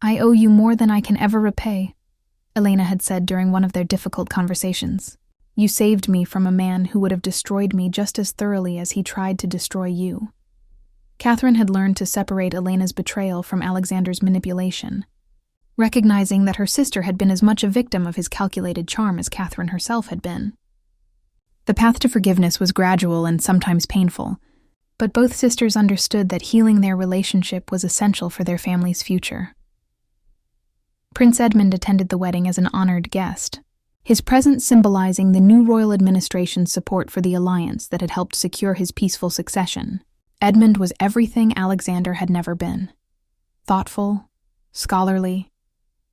"I owe you more than I can ever repay," Elena had said during one of their difficult conversations. "You saved me from a man who would have destroyed me just as thoroughly as he tried to destroy you." Catherine had learned to separate Elena's betrayal from Alexander's manipulation, recognizing that her sister had been as much a victim of his calculated charm as Catherine herself had been. The path to forgiveness was gradual and sometimes painful, but both sisters understood that healing their relationship was essential for their family's future. Prince Edmund attended the wedding as an honored guest, his presence symbolizing the new royal administration's support for the alliance that had helped secure his peaceful succession. Edmund was everything Alexander had never been: thoughtful, scholarly,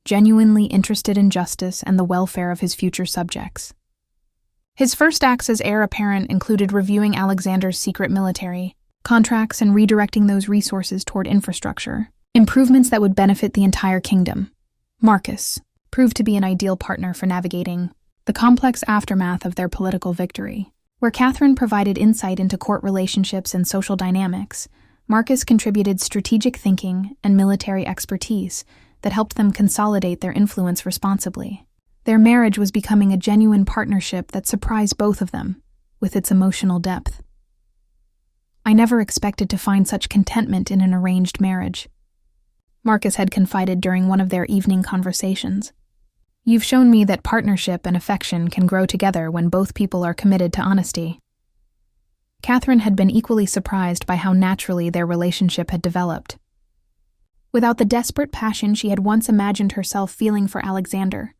genuinely interested in justice and the welfare of his future subjects. His first acts as heir apparent included reviewing Alexander's secret military contracts and redirecting those resources toward infrastructure, improvements that would benefit the entire kingdom. Marcus proved to be an ideal partner for navigating the complex aftermath of their political victory. Where Catherine provided insight into court relationships and social dynamics, Marcus contributed strategic thinking and military expertise that helped them consolidate their influence responsibly. Their marriage was becoming a genuine partnership that surprised both of them, with its emotional depth. "I never expected to find such contentment in an arranged marriage," Marcus had confided during one of their evening conversations. "You've shown me that partnership and affection can grow together when both people are committed to honesty." Catherine had been equally surprised by how naturally their relationship had developed. Without the desperate passion she had once imagined herself feeling for Alexander,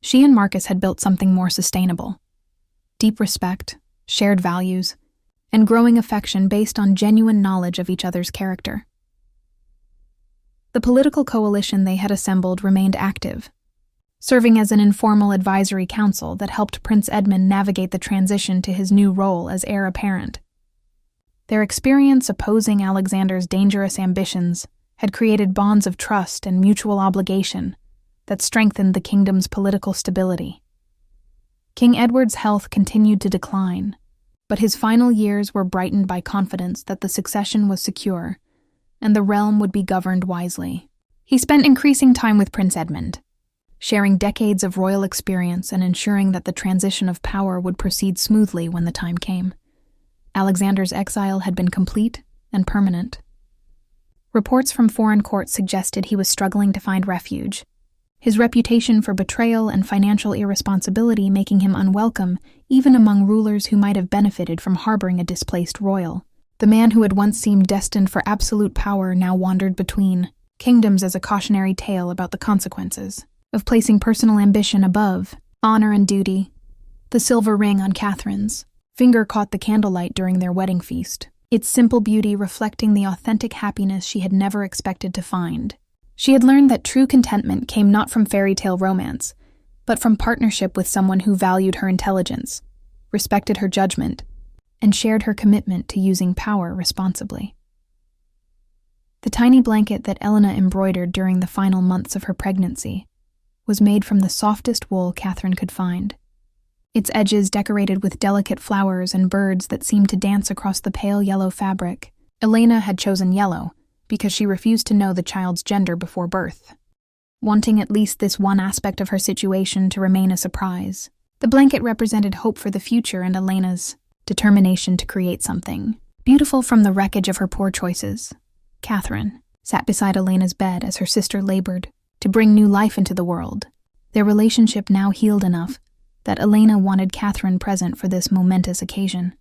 she and Marcus had built something more sustainable. Deep respect, shared values, and growing affection based on genuine knowledge of each other's character. The political coalition they had assembled remained active, serving as an informal advisory council that helped Prince Edmund navigate the transition to his new role as heir apparent. Their experience opposing Alexander's dangerous ambitions had created bonds of trust and mutual obligation that strengthened the kingdom's political stability. King Edward's health continued to decline, but his final years were brightened by confidence that the succession was secure and the realm would be governed wisely. He spent increasing time with Prince Edmund, sharing decades of royal experience and ensuring that the transition of power would proceed smoothly when the time came. Alexander's exile had been complete and permanent. Reports from foreign courts suggested he was struggling to find refuge, his reputation for betrayal and financial irresponsibility making him unwelcome even among rulers who might have benefited from harboring a displaced royal. The man who had once seemed destined for absolute power now wandered between kingdoms as a cautionary tale about the consequences of placing personal ambition above honor and duty. The silver ring on Catherine's finger caught the candlelight during their wedding feast, its simple beauty reflecting the authentic happiness she had never expected to find. She had learned that true contentment came not from fairy tale romance, but from partnership with someone who valued her intelligence, respected her judgment, and shared her commitment to using power responsibly. The tiny blanket that Elena embroidered during the final months of her pregnancy was made from the softest wool Catherine could find, its edges decorated with delicate flowers and birds that seemed to dance across the pale yellow fabric. Elena had chosen yellow because she refused to know the child's gender before birth, wanting at least this one aspect of her situation to remain a surprise. The blanket represented hope for the future and Elena's determination to create something beautiful from the wreckage of her poor choices. Catherine sat beside Elena's bed as her sister labored to bring new life into the world, their relationship now healed enough that Elena wanted Catherine present for this momentous occasion.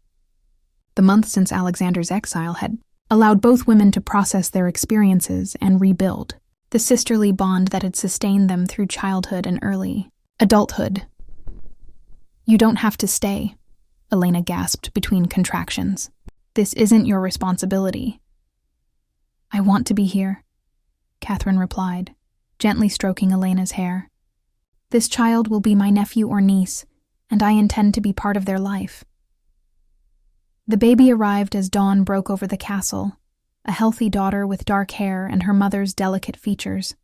The month since Alexander's exile had allowed both women to process their experiences and rebuild the sisterly bond that had sustained them through childhood and early adulthood. "You don't have to stay," Elena gasped between contractions. "This isn't your responsibility." "I want to be here," Catherine replied, gently stroking Elena's hair. "This child will be my nephew or niece, and I intend to be part of their life." The baby arrived as dawn broke over the castle, a healthy daughter with dark hair and her mother's delicate features.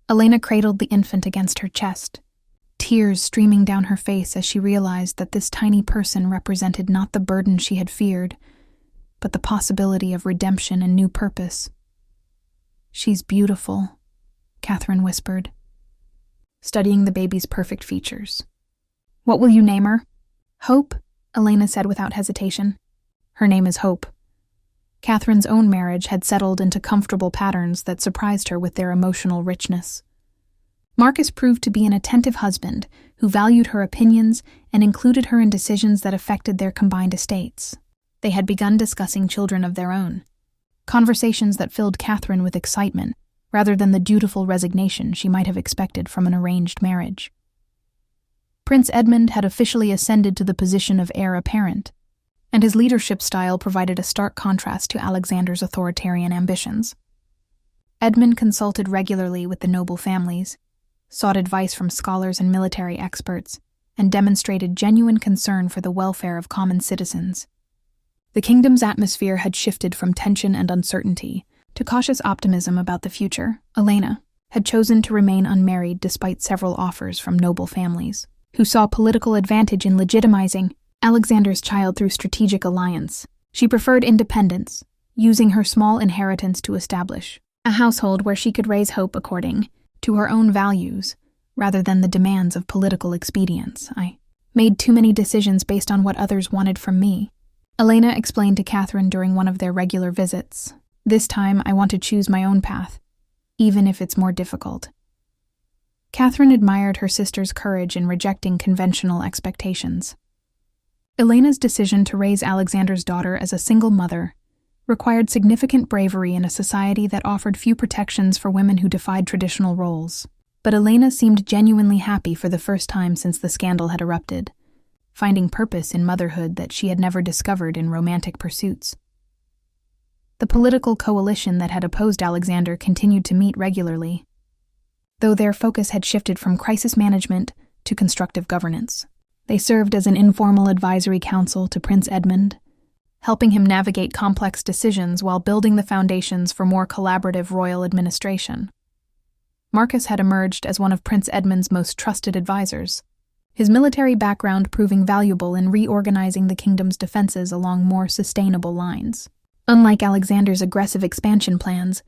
Elena cradled the infant against her chest, tears streaming down her face as she realized that this tiny person represented not the burden she had feared, but the possibility of redemption and new purpose. "She's beautiful," Catherine whispered, studying the baby's perfect features. "What will you name her?" "Hope," Elena said without hesitation. Her name is Hope. Catherine's own marriage had settled into comfortable patterns that surprised her with their emotional richness. Marcus proved to be an attentive husband who valued her opinions and included her in decisions that affected their combined estates. They had begun discussing children of their own, conversations that filled Catherine with excitement rather than the dutiful resignation she might have expected from an arranged marriage. Prince Edmund had officially ascended to the position of heir apparent, and his leadership style provided a stark contrast to Alexander's authoritarian ambitions. Edmund consulted regularly with the noble families, sought advice from scholars and military experts, and demonstrated genuine concern for the welfare of common citizens. The kingdom's atmosphere had shifted from tension and uncertainty to cautious optimism about the future. Elena had chosen to remain unmarried despite several offers from noble families, who saw political advantage in legitimizing Alexander's child through strategic alliance. She preferred independence, using her small inheritance to establish a household where she could raise Hope according to her own values, rather than the demands of political expedience. "I made too many decisions based on what others wanted from me," Elena explained to Catherine during one of their regular visits. "This time I want to choose my own path, even if it's more difficult." Catherine admired her sister's courage in rejecting conventional expectations. Elena's decision to raise Alexander's daughter as a single mother required significant bravery in a society that offered few protections for women who defied traditional roles. But Elena seemed genuinely happy for the first time since the scandal had erupted, finding purpose in motherhood that she had never discovered in romantic pursuits. The political coalition that had opposed Alexander continued to meet regularly, though their focus had shifted from crisis management to constructive governance. They served as an informal advisory council to Prince Edmund, helping him navigate complex decisions while building the foundations for more collaborative royal administration. Marcus had emerged as one of Prince Edmund's most trusted advisors, his military background proving valuable in reorganizing the kingdom's defenses along more sustainable lines. Unlike Alexander's aggressive expansion plans,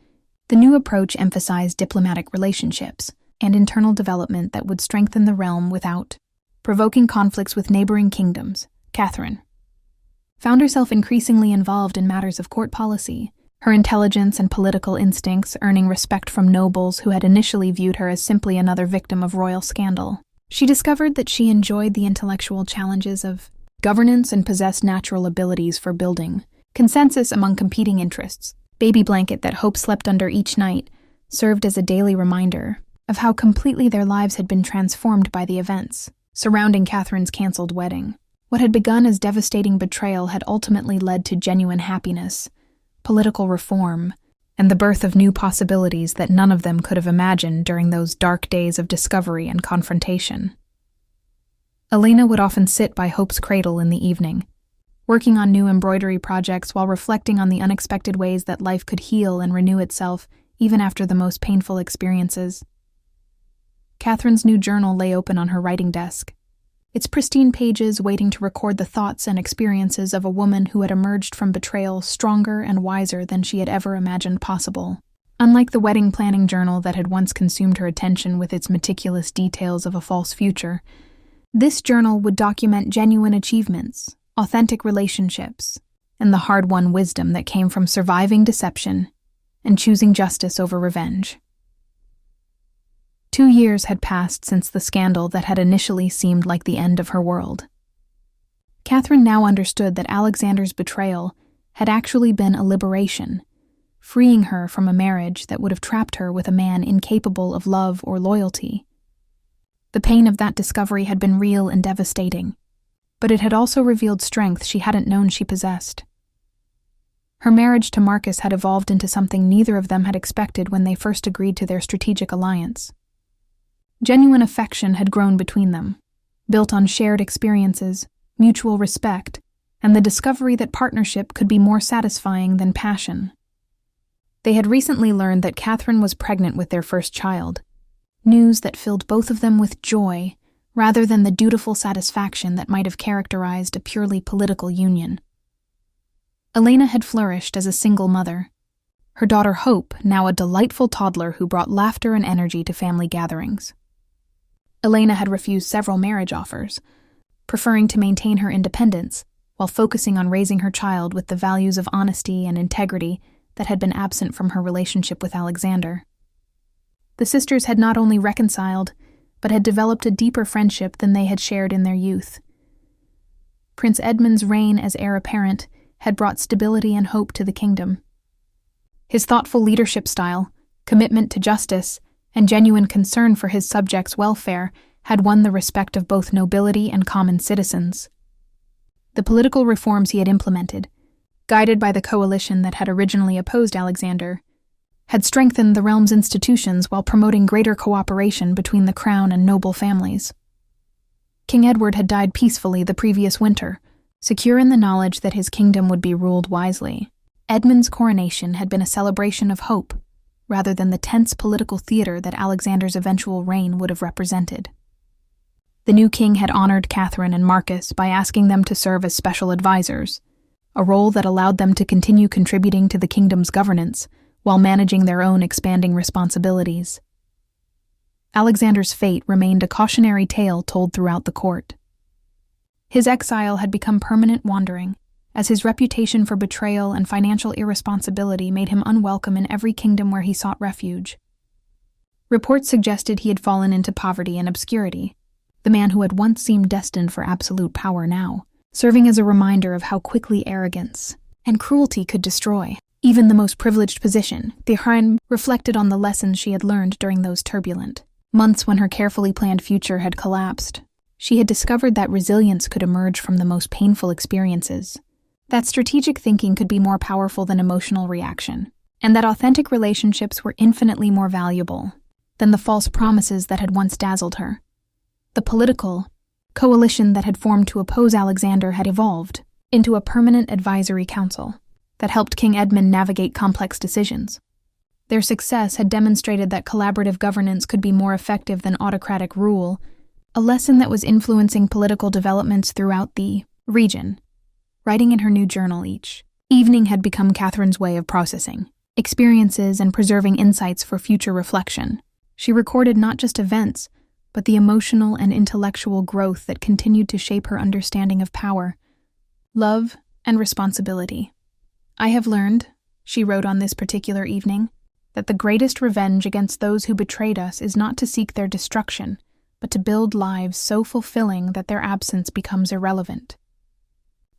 the new approach emphasized diplomatic relationships and internal development that would strengthen the realm without provoking conflicts with neighboring kingdoms. Catherine found herself increasingly involved in matters of court policy, her intelligence and political instincts earning respect from nobles who had initially viewed her as simply another victim of royal scandal. She discovered that she enjoyed the intellectual challenges of governance and possessed natural abilities for building consensus among competing interests. Baby blanket that Hope slept under each night served as a daily reminder of how completely their lives had been transformed by the events surrounding Catherine's canceled wedding. What had begun as devastating betrayal had ultimately led to genuine happiness, political reform, and the birth of new possibilities that none of them could have imagined during those dark days of discovery and confrontation. Elena would often sit by Hope's cradle in the evening, working on new embroidery projects while reflecting on the unexpected ways that life could heal and renew itself even after the most painful experiences. Catherine's new journal lay open on her writing desk, its pristine pages waiting to record the thoughts and experiences of a woman who had emerged from betrayal stronger and wiser than she had ever imagined possible. Unlike the wedding planning journal that had once consumed her attention with its meticulous details of a false future, this journal would document genuine achievements, authentic relationships, and the hard-won wisdom that came from surviving deception and choosing justice over revenge. 2 years had passed since the scandal that had initially seemed like the end of her world. Catherine now understood that Alexander's betrayal had actually been a liberation, freeing her from a marriage that would have trapped her with a man incapable of love or loyalty. The pain of that discovery had been real and devastating, but it had also revealed strength she hadn't known she possessed. Her marriage to Marcus had evolved into something neither of them had expected when they first agreed to their strategic alliance. Genuine affection had grown between them, built on shared experiences, mutual respect, and the discovery that partnership could be more satisfying than passion. They had recently learned that Catherine was pregnant with their first child, news that filled both of them with joy rather than the dutiful satisfaction that might have characterized a purely political union. Elena had flourished as a single mother, her daughter Hope, now a delightful toddler who brought laughter and energy to family gatherings. Elena had refused several marriage offers, preferring to maintain her independence while focusing on raising her child with the values of honesty and integrity that had been absent from her relationship with Alexander. The sisters had not only reconciled, but had developed a deeper friendship than they had shared in their youth. Prince Edmund's reign as heir apparent had brought stability and hope to the kingdom. His thoughtful leadership style, commitment to justice, and genuine concern for his subjects' welfare had won the respect of both nobility and common citizens. The political reforms he had implemented, guided by the coalition that had originally opposed Alexander, had strengthened the realm's institutions while promoting greater cooperation between the crown and noble families. King Edward had died peacefully the previous winter, secure in the knowledge that his kingdom would be ruled wisely. Edmund's coronation had been a celebration of hope, rather than the tense political theater that Alexander's eventual reign would have represented. The new king had honored Catherine and Marcus by asking them to serve as special advisors, a role that allowed them to continue contributing to the kingdom's governance while managing their own expanding responsibilities. Alexander's fate remained a cautionary tale told throughout the court. His exile had become permanent wandering, as his reputation for betrayal and financial irresponsibility made him unwelcome in every kingdom where he sought refuge. Reports suggested he had fallen into poverty and obscurity, the man who had once seemed destined for absolute power now, serving as a reminder of how quickly arrogance and cruelty could destroy even the most privileged position. Catherine reflected on the lessons she had learned during those turbulent months when her carefully planned future had collapsed. She had discovered that resilience could emerge from the most painful experiences, that strategic thinking could be more powerful than emotional reaction, and that authentic relationships were infinitely more valuable than the false promises that had once dazzled her. The political coalition that had formed to oppose Alexander had evolved into a permanent advisory council that helped King Edmund navigate complex decisions. Their success had demonstrated that collaborative governance could be more effective than autocratic rule, a lesson that was influencing political developments throughout the region. Writing in her new journal each evening had become Catherine's way of processing experiences and preserving insights for future reflection. She recorded not just events, but the emotional and intellectual growth that continued to shape her understanding of power, love, and responsibility. "I have learned," she wrote on this particular evening, "that the greatest revenge against those who betrayed us is not to seek their destruction, but to build lives so fulfilling that their absence becomes irrelevant.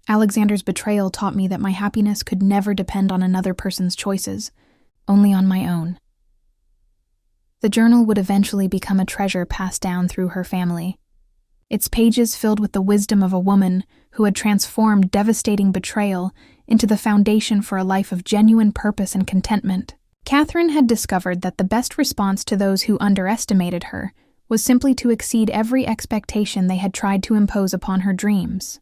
Alexander's betrayal taught me that my happiness could never depend on another person's choices, only on my own." The journal would eventually become a treasure passed down through her family, its pages filled with the wisdom of a woman who had transformed devastating betrayal into the foundation for a life of genuine purpose and contentment. Catherine had discovered that the best response to those who underestimated her was simply to exceed every expectation they had tried to impose upon her dreams.